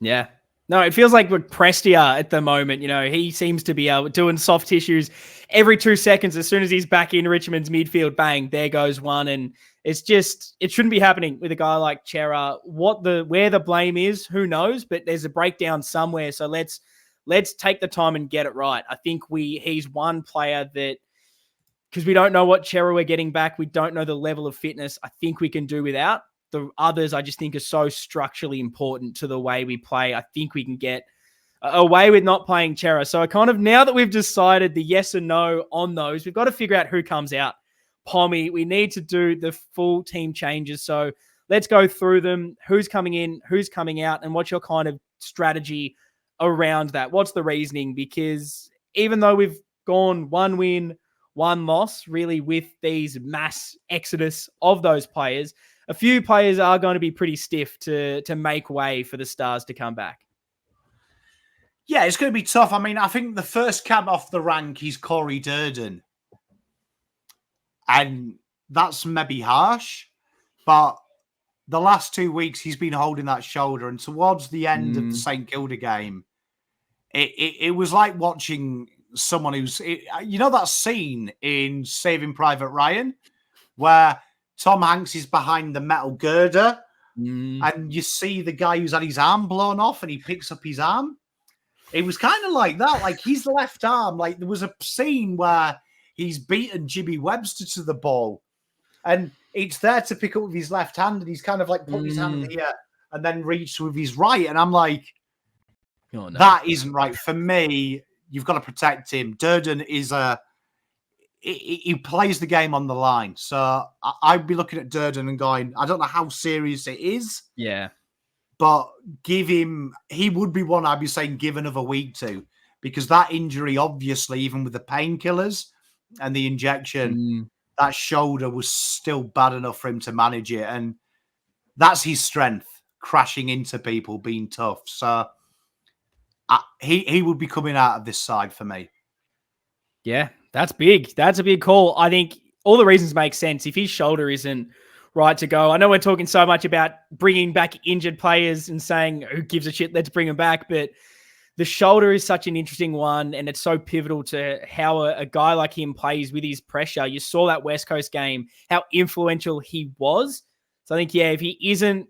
Yeah. No, it feels like with Prestia at the moment, he seems to be doing soft tissues every 2 seconds. As soon as he's back in Richmond's midfield, bang, there goes one. And it's just, it shouldn't be happening with a guy like Cherry. Where the blame is, who knows? But there's a breakdown somewhere. So let's take the time and get it right. I think he's one player that, because we don't know what Cherry we're getting back, we don't know the level of fitness, I think we can do without. The others I just think are so structurally important to the way we play. I think we can get away with not playing Cherry. So I kind of, now that we've decided the yes and no on those, we've got to figure out who comes out. Pommy, we need to do the full team changes. So let's go through them. Who's coming in, who's coming out, and what's your kind of strategy around that? What's the reasoning? Because even though we've gone 1 win, 1 loss, really, with these mass exodus of those players, a few players are going to be pretty stiff to make way for the Stars to come back. Yeah, it's going to be tough. I mean, I think the first cab off the rank is Corey Durden. And that's maybe harsh, but the last 2 weeks he's been holding that shoulder. And towards the end of the St. Kilda game, it was like watching someone that scene in Saving Private Ryan where Tom Hanks is behind the metal girder and you see the guy who's had his arm blown off and he picks up his arm. It was kind of like that, like his left arm. Like, there was a scene where he's beaten Jimmy Webster to the ball and it's there to pick up with his left hand and he's kind of like put his hand here and then reached with his right. And I'm like, oh, no. That isn't right. For me, you've got to protect him. Durden is he plays the game on the line. So I'd be looking at Durden and going, I don't know how serious it is. Yeah. But he would be one I'd be saying give another week to, because that injury, obviously, even with the painkillers and the injection, that shoulder was still bad enough for him to manage it. And that's his strength, crashing into people, being tough. So he would be coming out of this side for me. Yeah, that's big. That's a big call. I think all the reasons make sense. If his shoulder isn't right to go, I know we're talking so much about bringing back injured players and saying, who gives a shit, let's bring them back. But the shoulder is such an interesting one, and it's so pivotal to how a guy like him plays with his pressure. You saw that West Coast game, how influential he was. So I think, yeah, if he isn't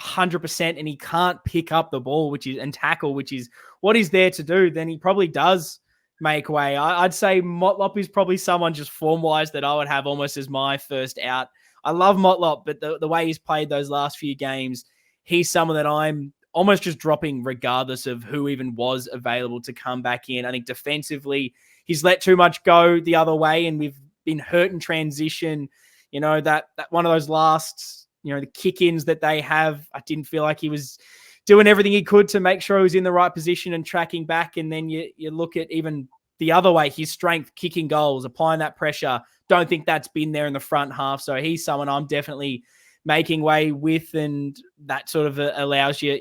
100% and he can't pick up the ball, and tackle, which is what he's there to do, then he probably does make way. I'd say Motlop is probably someone just form-wise that I would have almost as my first out. I love Motlop, but the way he's played those last few games, he's someone that I'm almost just dropping regardless of who even was available to come back in. I think defensively, he's let too much go the other way, and we've been hurt in transition. That one of those last, the kick-ins that they have, I didn't feel like he was doing everything he could to make sure he was in the right position and tracking back. And then you look at even the other way, his strength, kicking goals, applying that pressure. Don't think that's been there in the front half. So he's someone I'm definitely making way with, and that sort of allows your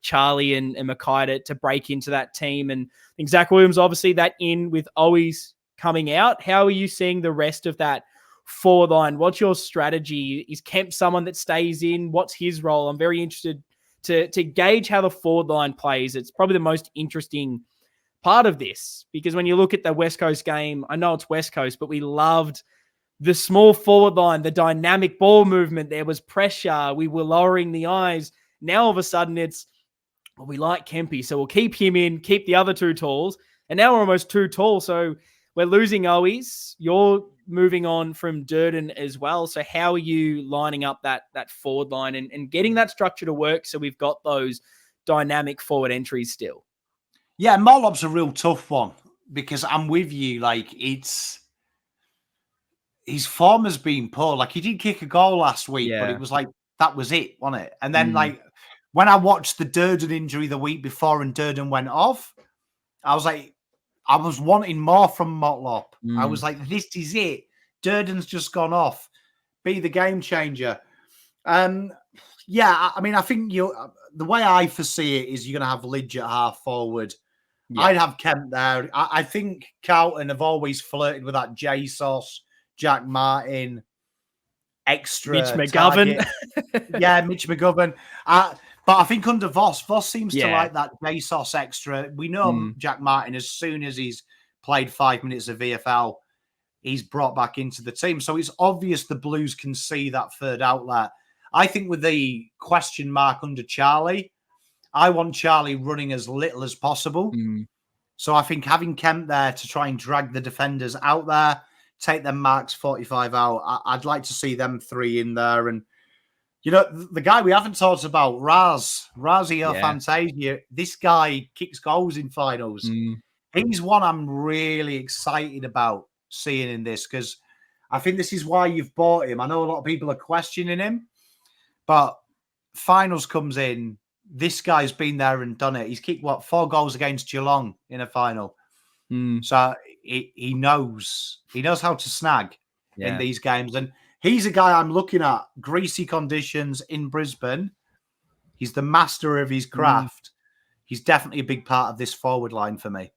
Charlie and Mackay to break into that team. And I think Zach Williams, obviously, that in with Owies coming out. How are you seeing the rest of that forward line? What's your strategy? Is Kemp someone that stays in? What's his role? I'm very interested to gauge how the forward line plays. It's probably the most interesting part of this, because when you look at the West Coast game, I know it's West Coast, but we loved the small forward line, the dynamic ball movement. There was pressure. We were lowering the eyes. Now, all of a sudden, we like Kempy, so we'll keep him in, keep the other two talls. And now we're almost too tall, so we're losing Owies. You're moving on from Durden as well. So how are you lining up that forward line and getting that structure to work so we've got those dynamic forward entries still? Yeah, Motlop's a real tough one, because I'm with you. Like, his form has been poor. Like, he did kick a goal last week, but it was like, that was it, wasn't it? And then, like, when I watched the Durden injury the week before and Durden went off, I was like, I was wanting more from Motlop. I was like, this is it. Durden's just gone off. Be the game changer. Yeah, I mean, I think the way I foresee it is you're going to have Lidge at half forward. Yeah. I'd have Kemp there. I think Carlton have always flirted with that J-Sauce, Jack Martin, extra Mitch McGovern. Yeah, Mitch McGovern. But I think under Voss seems to like that J-Sauce extra. We know Jack Martin, as soon as he's played 5 minutes of VFL, he's brought back into the team. So it's obvious the Blues can see that third outlet. I think with the question mark under Charlie, I want Charlie running as little as possible. So I think having Kemp there to try and drag the defenders out there, take them marks 45 out. I'd like to see them three in there. And, the guy we haven't talked about, Razio Fantasia, this guy kicks goals in finals. He's one I'm really excited about seeing in this, because I think this is why you've bought him. I know a lot of people are questioning him, but finals comes in. This guy's been there and done it. He's kicked, 4 goals against Geelong in a final. So he knows how to snag in these games. And he's a guy I'm looking at. Greasy conditions in Brisbane. He's the master of his craft. He's definitely a big part of this forward line for me.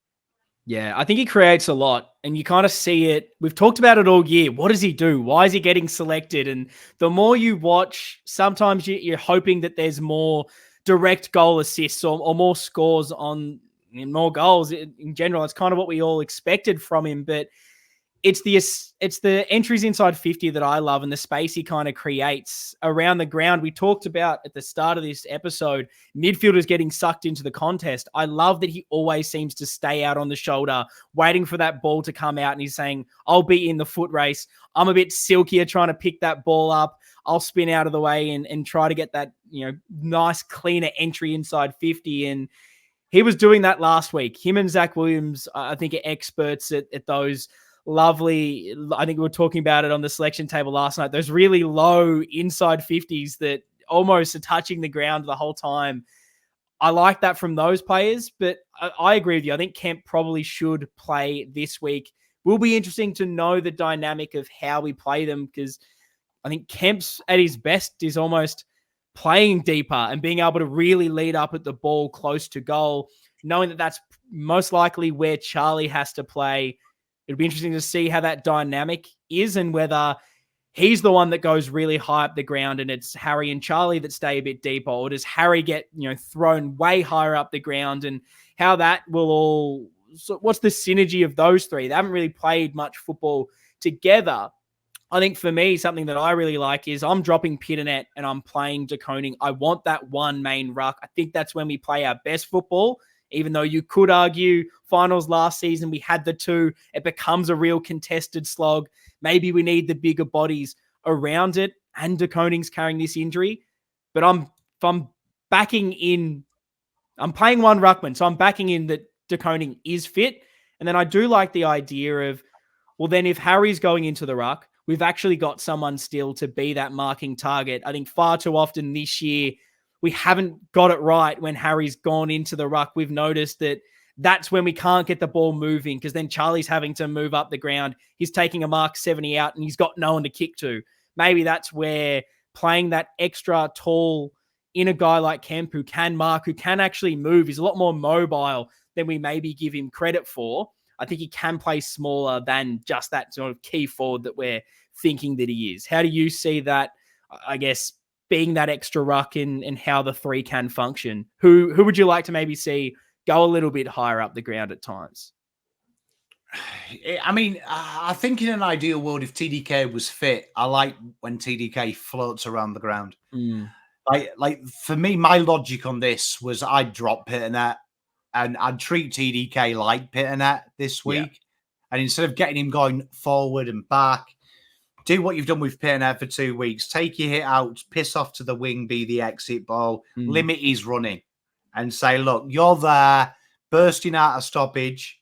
Yeah, I think he creates a lot, and you kind of see it. We've talked about it all year. What does he do? Why is he getting selected? And the more you watch, sometimes you're hoping that there's more direct goal assists or more scores more goals. In general, it's kind of what we all expected from him, but it's the entries inside 50 that I love, and the space he kind of creates around the ground. We talked about at the start of this episode, midfielders getting sucked into the contest. I love that he always seems to stay out on the shoulder, waiting for that ball to come out, and he's saying, I'll be in the foot race. I'm a bit silkier trying to pick that ball up. I'll spin out of the way and try to get that, nice, cleaner entry inside 50. And he was doing that last week. Him and Zach Williams, I think, are experts at those lovely, I think we were talking about it on the selection table last night, those really low inside 50s that almost are touching the ground the whole time. I like that from those players, but I agree with you. I think Kemp probably should play this week. Will be interesting to know the dynamic of how we play them, because I think Kemp's at his best is almost playing deeper and being able to really lead up at the ball close to goal, knowing that that's most likely where Charlie has to play. It'll be interesting to see how that dynamic is, and whether he's the one that goes really high up the ground, and it's Harry and Charlie that stay a bit deeper, or does Harry get thrown way higher up the ground, and how that will all. So what's the synergy of those three? They haven't really played much football together. I think for me, something that I really like is I'm dropping Pitternet and I'm playing De Koning. I want that one main ruck. I think that's when we play our best football, even though you could argue finals last season, we had the two. It becomes a real contested slog. Maybe we need the bigger bodies around it, and De Koning's carrying this injury. But I'm backing in. I'm playing one ruckman, so I'm backing in that De Koning is fit. And then I do like the idea of, well, then if Harry's going into the ruck, we've actually got someone still to be that marking target. I think far too often this year, we haven't got it right when Harry's gone into the ruck. We've noticed that that's when we can't get the ball moving, because then Charlie's having to move up the ground. He's taking a mark 70 out and he's got no one to kick to. Maybe that's where playing that extra tall in a guy like Kemp, who can mark, who can actually move, he's a lot more mobile than we maybe give him credit for. I think he can play smaller than just that sort of key forward that we're thinking that he is. How do you see that, I guess, being that extra ruck and how the three can function? Who would you like to maybe see go a little bit higher up the ground at times? I mean, I think in an ideal world, if TDK was fit, I like when TDK floats around the ground. Like for me, my logic on this was I'd drop Pitternet and I'd treat TDK like Pitternet this week. Yeah. And instead of getting him going forward and back, do what you've done with Pitternet for 2 weeks. Take your hit out, piss off to the wing, be the exit ball, limit his running, and say, look, you're there, bursting out a stoppage.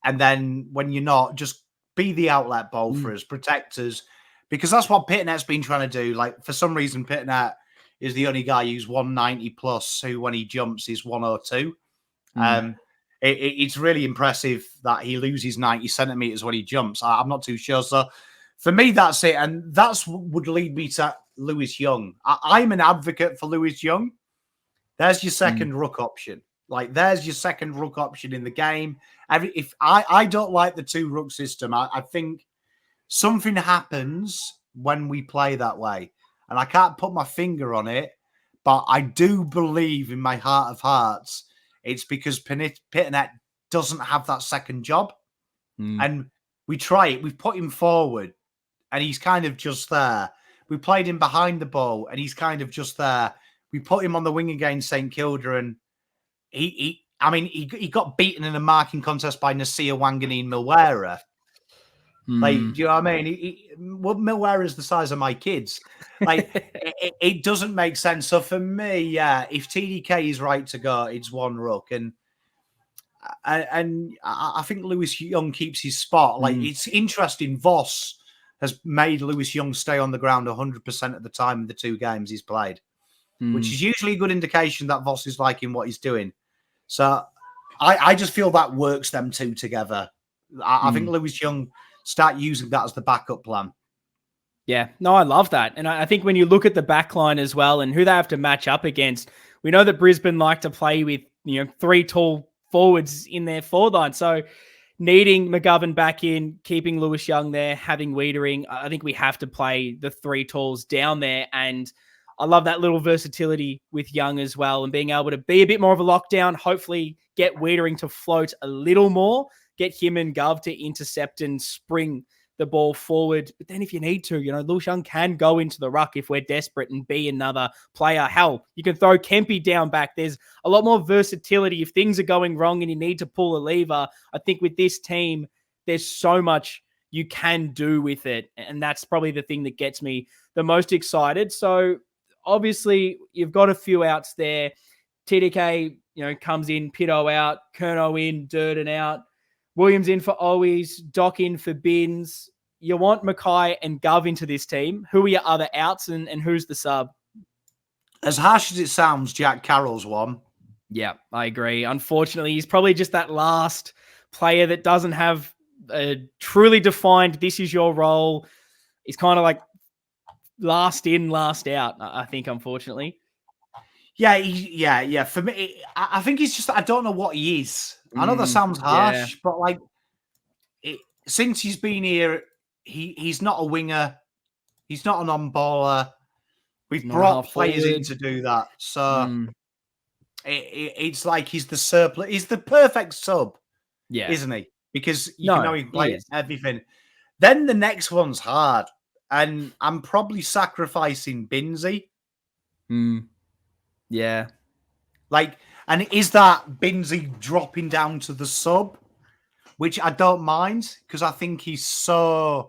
And then when you're not, just be the outlet ball for us, protect us. Because that's what Pitternet's been trying to do. Like, for some reason, Pitternet is the only guy who's 190 plus, who when he jumps is 102. It's really impressive that he loses 90 centimeters when he jumps. I'm not too sure. So for me, that's it. And that's what would lead me to Lewis Young. I'm an advocate for Lewis Young. There's your second ruck option. Like, there's your second ruck option in the game. If I don't like the two ruck system, I think something happens when we play that way. And I can't put my finger on it, but I do believe in my heart of hearts, it's because Pitternet doesn't have that second job. And we try it. We've put him forward, and he's kind of just there. We played him behind the ball, and he's kind of just there. We put him on the wing against St Kilda, and he got beaten in a marking contest by Nasir Wanganeen Milwera. Like, do you know what I mean? Milwera is the size of my kids. Like, it doesn't make sense. So for me, yeah, if TDK is right to go, it's one ruck, and I think Lewis Young keeps his spot. Like, it's interesting. Voss has made Lewis Young stay on the ground 100% of the time in the 2 games he's played, which is usually a good indication that Voss is liking what he's doing. So I just feel that works them two together. I think Lewis Young start using that as the backup plan. Yeah, no, I love that. And I think when you look at the back line as well and who they have to match up against, we know that Brisbane like to play with 3 tall forwards in their forward line. So needing McGovern back in, keeping Lewis Young there, having Wiedering, I think we have to play the 3 talls down there. And I love that little versatility with Young as well, and being able to be a bit more of a lockdown, hopefully get Wiedering to float a little more, get him and Gov to intercept and spring the ball forward. But then if you need to, Lewis Young can go into the ruck if we're desperate and be another player. Hell, you can throw Kempy down back. There's a lot more versatility. If things are going wrong and you need to pull a lever, I think with this team, there's so much you can do with it. And that's probably the thing that gets me the most excited. So obviously, you've got a few outs there. TDK, comes in, Pitto out, Kerno in, Durden out, Williams in for Owies, Doc in for Bins. You want Mackay and Gov into this team. Who are your other outs and who's the sub? As harsh as it sounds, Jack Carroll's one. Yeah, I agree. Unfortunately, he's probably just that last player that doesn't have a truly defined, this is your role. He's kind of like last in, last out, I think, unfortunately. Yeah. For me, I think he's just, I don't know what he is. I know that sounds harsh, but since he's been here, he's not a winger. He's not an on-baller. We've Not a brought half players in forward. to do that. So it's like he's the surplus. He's the perfect sub, Yeah. isn't he? Because you No, know he can he play is. everything. Then the next one's hard. And I'm probably sacrificing Binsey. Yeah. Like, and is that Binsey dropping down to the sub? Which I don't mind, because I think he's a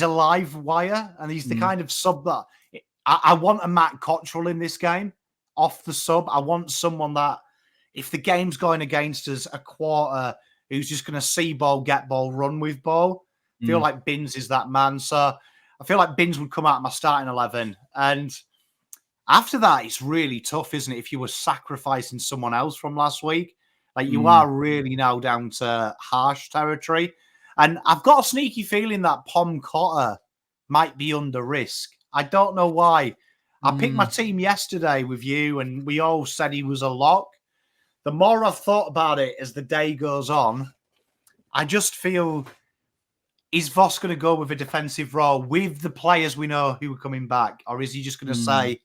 live wire, and he's the kind of sub that I want a Matt Cottrell in this game off the sub. I want someone that, if the game's going against us a quarter, who's just going to see ball, get ball, run with ball. I feel like Binns is that man. So I feel like Binns would come out of my starting 11. And after that, it's really tough, isn't it? If you were sacrificing someone else from last week, like you are really now down to harsh territory. And I've got a sneaky feeling that Pom Cotter might be under risk. I don't know why. I picked my team yesterday with you, and we all said he was a lock. The more I've thought about it as the day goes on, I just feel, is Voss going to go with a defensive role with the players we know who are coming back? Or is he just going to say,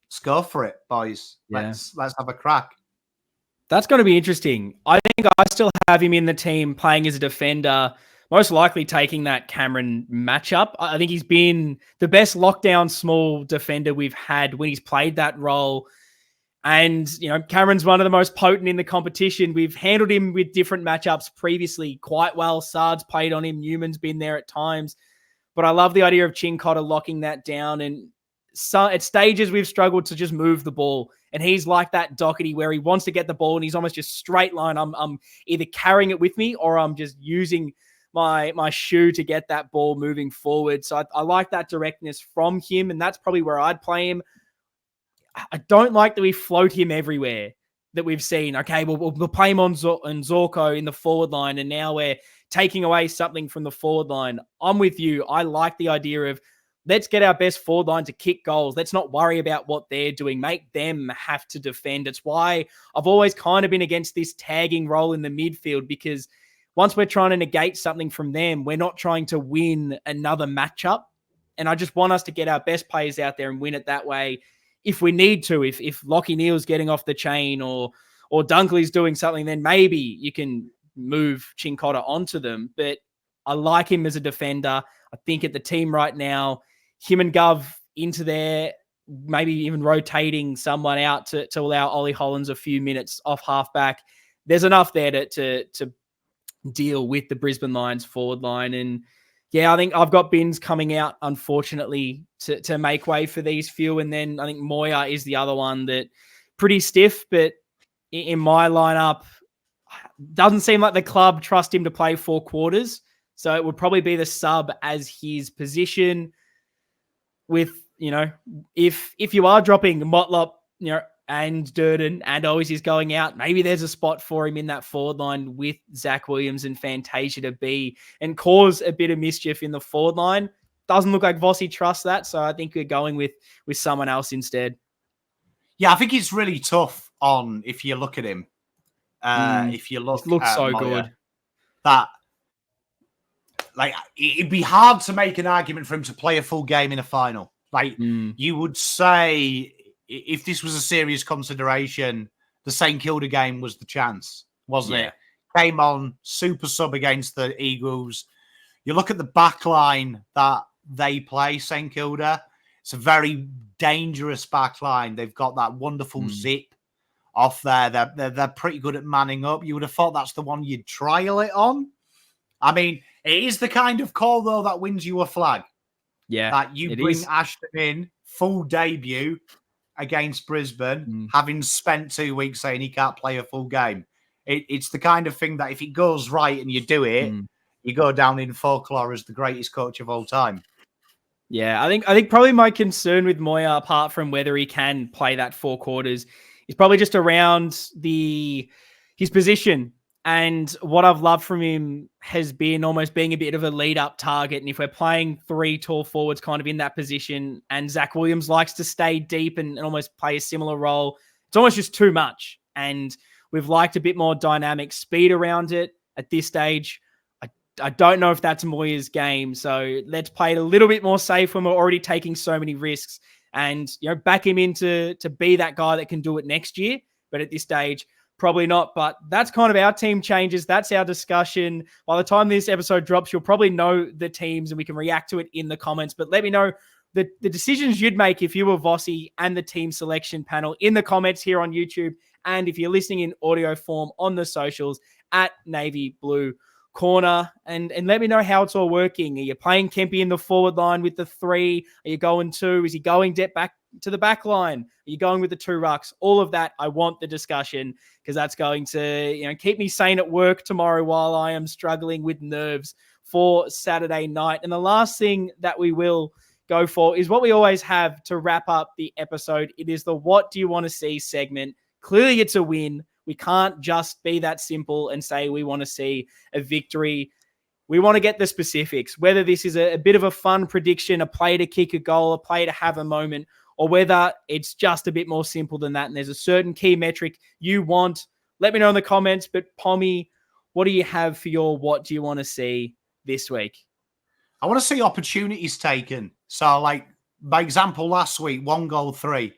let's go for it, boys. Yeah. Let's have a crack. That's going to be interesting. I think I still have him in the team playing as a defender, most likely taking that Cameron matchup. I think he's been the best lockdown small defender we've had when he's played that role. And, Cameron's one of the most potent in the competition. We've handled him with different matchups previously quite well. Sard's played on him. Newman's been there at times. But I love the idea of Chincotta locking that down. And so at stages, we've struggled to just move the ball. And he's like that Docherty where he wants to get the ball and he's almost just straight line. I'm either carrying it with me or I'm just using my shoe to get that ball moving forward. So I like that directness from him. And that's probably where I'd play him. I don't like that we float him everywhere that we've seen. Okay, we'll play him on Zorko in the forward line, and now we're taking away something from the forward line. I'm with you. I like the idea of let's get our best forward line to kick goals. Let's not worry about what they're doing. Make them have to defend. It's why I've always kind of been against this tagging role in the midfield, because once we're trying to negate something from them, we're not trying to win another matchup. And I just want us to get our best players out there and win it that way. If we need to, if Lockie Neal's getting off the chain or Dunkley's doing something, then maybe you can move Chincotta onto them. But I like him as a defender. I think at the team right now, him and Gov into there, maybe even rotating someone out to allow Ollie Hollins a few minutes off halfback. There's enough there to deal with the Brisbane Lions forward line. And yeah, I think I've got Binns coming out, unfortunately, to make way for these few. And then I think Moya is the other one that pretty stiff, but in my lineup, doesn't seem like the club trust him to play 4 quarters. So it would probably be the sub as his position with, if you are dropping Motlop, and Durden and always is going out, maybe there's a spot for him in that forward line with Zach Williams and Fantasia to be and cause a bit of mischief in the forward line. Doesn't look like Vossi trusts that, so I think we're going with someone else instead. Yeah, I think it's really tough on if you look at him. If you look, it looks at so Moya, good. That like it'd be hard to make an argument for him to play a full game in a final. Like you would say, if this was a serious consideration, the St Kilda game was the chance, wasn't it? Came on, super sub against the Eagles. You look at the back line that they play, St Kilda. It's a very dangerous back line. They've got that wonderful zip off there. They're pretty good at manning up. You would have thought that's the one you'd trial it on. I mean, it is the kind of call, though, that wins you a flag. Yeah, that you bring Ashton in, full debut against Brisbane, having spent 2 weeks saying he can't play a full game. It's the kind of thing that if it goes right and you do it, you go down in folklore as the greatest coach of all time. Yeah, I think probably my concern with Moya, apart from whether he can play that 4 quarters, is probably just around his position. And what I've loved from him has been almost being a bit of a lead-up target. And if we're playing 3 tall forwards kind of in that position, and Zach Williams likes to stay deep and almost play a similar role, it's almost just too much. And we've liked a bit more dynamic speed around it. At this stage, I I don't know if that's Moyer's game. So let's play it a little bit more safe when we're already taking so many risks, and back him into to be that guy that can do it next year. But at this stage, probably not. But that's kind of our team changes. That's our discussion. By the time this episode drops, you'll probably know the teams and we can react to it in the comments. But let me know the decisions you'd make if you were Vossi and the team selection panel in the comments here on YouTube. And if you're listening in audio form on the socials at Navy Blue Corner, and let me know how it's all working. Are you playing Kempy in the forward line with the 3? Are you going 2? Is he going back to the back line? Are you going with the 2 rucks? All of that, I want the discussion, because that's going to keep me sane at work tomorrow while I am struggling with nerves for Saturday night. And the last thing that we will go for is what we always have to wrap up the episode. It is the What Do You Want to See segment. Clearly, it's a win. We can't just be that simple and say we want to see a victory. We want to get the specifics, whether this is a bit of a fun prediction, a play to kick a goal, a play to have a moment, or whether it's just a bit more simple than that and there's a certain key metric you want. Let me know in the comments. But Pommy, what do you have for your What Do You Want to See this week? I want to see opportunities taken. So, like, by example, last week, 1 goal 3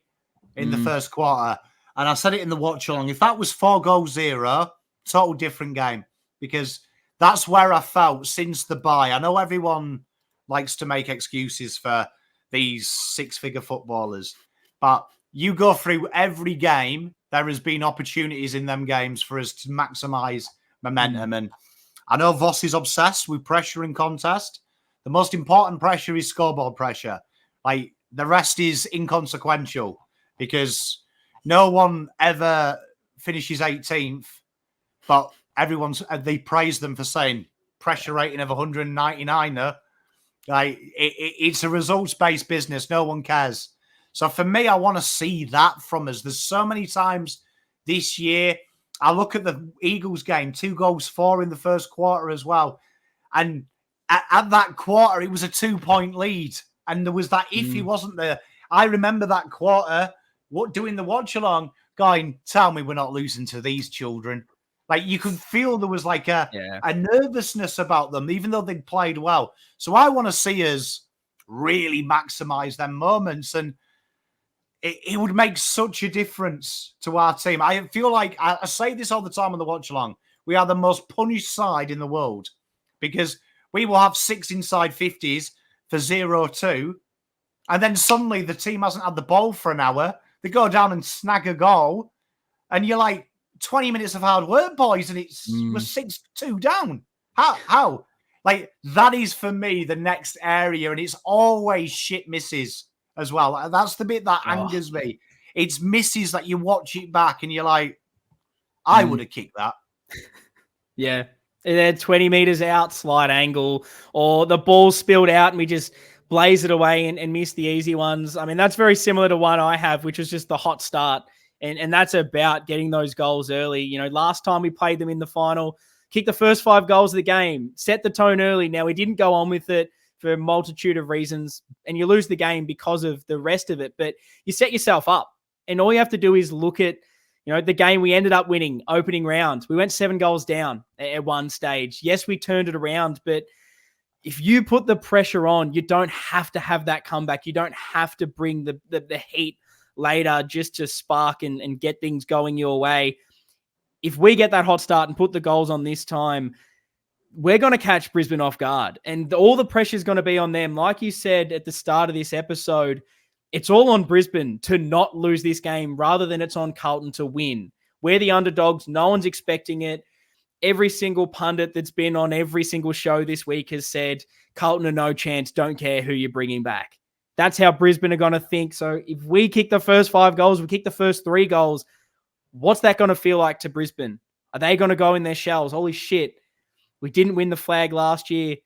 in the first quarter. And I said it in the watch along. If that was 4-0, total different game, because that's where I felt since the bye. I know everyone likes to make excuses for these 6-figure footballers, but you go through every game, there has been opportunities in them games for us to maximise momentum. And I know Voss is obsessed with pressure in contest. The most important pressure is scoreboard pressure. Like, the rest is inconsequential, because no one ever finishes 18th, but they praise them for saying pressure rating of 199. Like, it's a results-based business. No one cares. So for me, I want to see that from us. There's so many times this year. I look at the Eagles game, 2 goals 4 in the first quarter as well. And at that quarter, it was a 2-point lead. And there was that iffy, wasn't there? I remember that quarter, doing the watch along, going, tell me we're not losing to these children. Like, you could feel there was like a nervousness about them, even though they'd played well. So I want to see us really maximize them moments. And it would make such a difference to our team. I feel like, I say this all the time on the watch along, we are the most punished side in the world, because we will have 6 inside 50s for 0-2. And then suddenly the team hasn't had the ball for an hour. They go down and snag a goal, and you're like, 20 minutes of hard work, boys, and we're 6-2 down. How? Like, that is for me the next area, and it's always shit misses as well. That's the bit that angers me. It's misses that you watch it back and you're like, I would have kicked that. Yeah. They're 20 meters out, slight angle, or the ball spilled out and we just blaze it away and miss the easy ones. I mean, that's very similar to one I have, which was just the hot start. And that's about getting those goals early. Last time we played them in the final, kicked the first 5 goals of the game, set the tone early. Now, we didn't go on with it for a multitude of reasons, and you lose the game because of the rest of it. But you set yourself up, and all you have to do is look at, the game we ended up winning, opening round. We went 7 goals down at one stage. Yes, we turned it around, but if you put the pressure on, you don't have to have that comeback. You don't have to bring the heat later just to spark and get things going your way. If we get that hot start and put the goals on this time, we're going to catch Brisbane off guard. And all the pressure is going to be on them. Like you said at the start of this episode, it's all on Brisbane to not lose this game rather than it's on Carlton to win. We're the underdogs. No one's expecting it. Every single pundit that's been on every single show this week has said, Carlton are no chance, don't care who you're bringing back. That's how Brisbane are going to think. So if we kick the first 5 goals, we kick the first 3 goals, what's that going to feel like to Brisbane? Are they going to go in their shells? Holy shit, we didn't win the flag last year.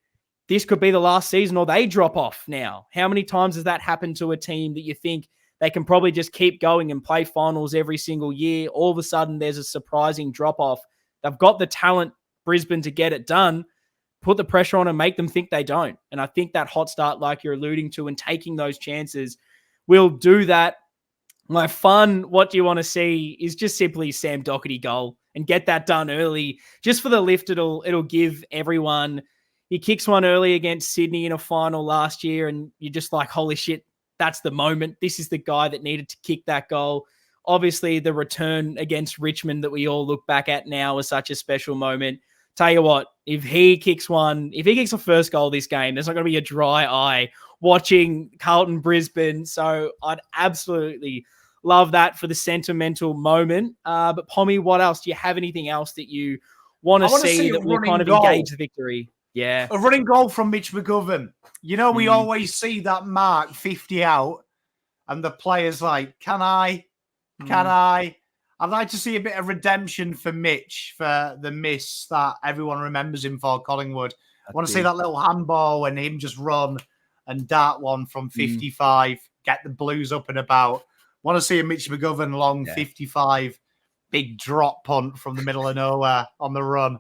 This could be the last season, or they drop off now. How many times has that happened to a team that you think they can probably just keep going and play finals every single year? All of a sudden, there's a surprising drop-off. They've got the talent, Brisbane, to get it done. Put the pressure on and make them think they don't. And I think that hot start, like you're alluding to, and taking those chances will do that. My fun, what do you want to see, is just simply Sam Docherty goal and get that done early. Just for the lift, it'll give everyone He kicks one early against Sydney in a final last year, and you're just like, holy shit, that's the moment. This is the guy that needed to kick that goal. Obviously, the return against Richmond that we all look back at now was such a special moment. Tell you what, if he kicks the first goal this game, there's not going to be a dry eye watching Carlton Brisbane. So I'd absolutely love that for the sentimental moment. But Pommy, what else? Do you have anything else that you want to see that will kind of engage the victory? Yeah. A running goal from Mitch McGovern. You know, we always see that mark 50 out, and the player's like, can I? I'd like to see a bit of redemption for Mitch for the miss that everyone remembers him for, Collingwood. I want to see that little handball and him just run and dart one from 55, get the Blues up and about. Want to see a Mitch McGovern long 55, big drop punt from the middle of nowhere on the run.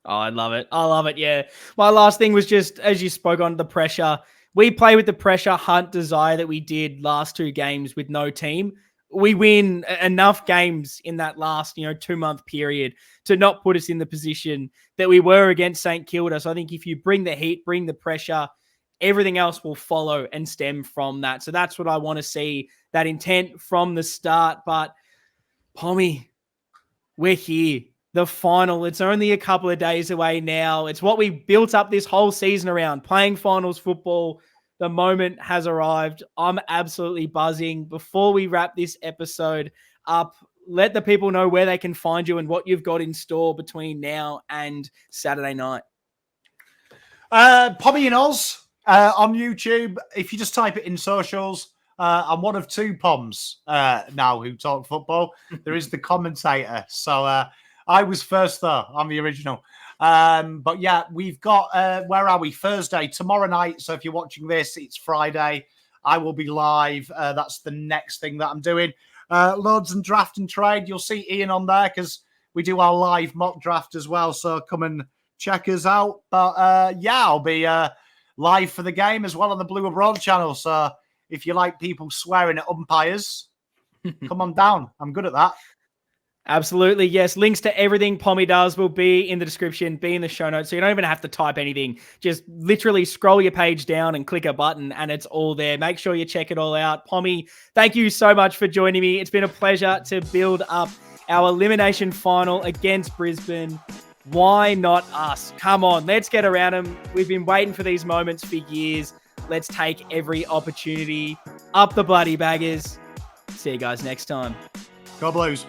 Oh, I love it. Yeah. My last thing was just, as you spoke on the pressure, we play with the pressure, hunt, desire that we did last 2 games with no team. We win enough games in that last, 2-month period to not put us in the position that we were against St. Kilda. So I think if you bring the heat, bring the pressure, everything else will follow and stem from that. So that's what I want to see, that intent from the start. But Pommy, we're here. The final, it's only a couple of days away now. It's what we built up this whole season around, playing finals football. The moment has arrived. I'm absolutely buzzing. Before we wrap this episode up, let the people know where they can find you and what you've got in store between now and Saturday night. Pommy and Oz on YouTube. If you just type it in socials, I'm one of 2 Poms now who talk football. There is the commentator. So I was first though. I'm the original. But yeah, we've got, where are we? Thursday, tomorrow night. So if you're watching this, it's Friday. I will be live. That's the next thing that I'm doing. Loads and draft and trade. You'll see Ian on there because we do our live mock draft as well. So come and check us out. But yeah, I'll be live for the game as well on the Blue Abroad channel. So if you like people swearing at umpires, come on down. I'm good at that. Absolutely, yes. Links to everything Pommy does will be in the description, be in the show notes, so you don't even have to type anything. Just literally scroll your page down and click a button, and it's all there. Make sure you check it all out. Pommy, thank you so much for joining me. It's been a pleasure to build up our elimination final against Brisbane. Why not us? Come on, let's get around them. We've been waiting for these moments for years. Let's take every opportunity. Up the bloody baggers. See you guys next time. Go Blues.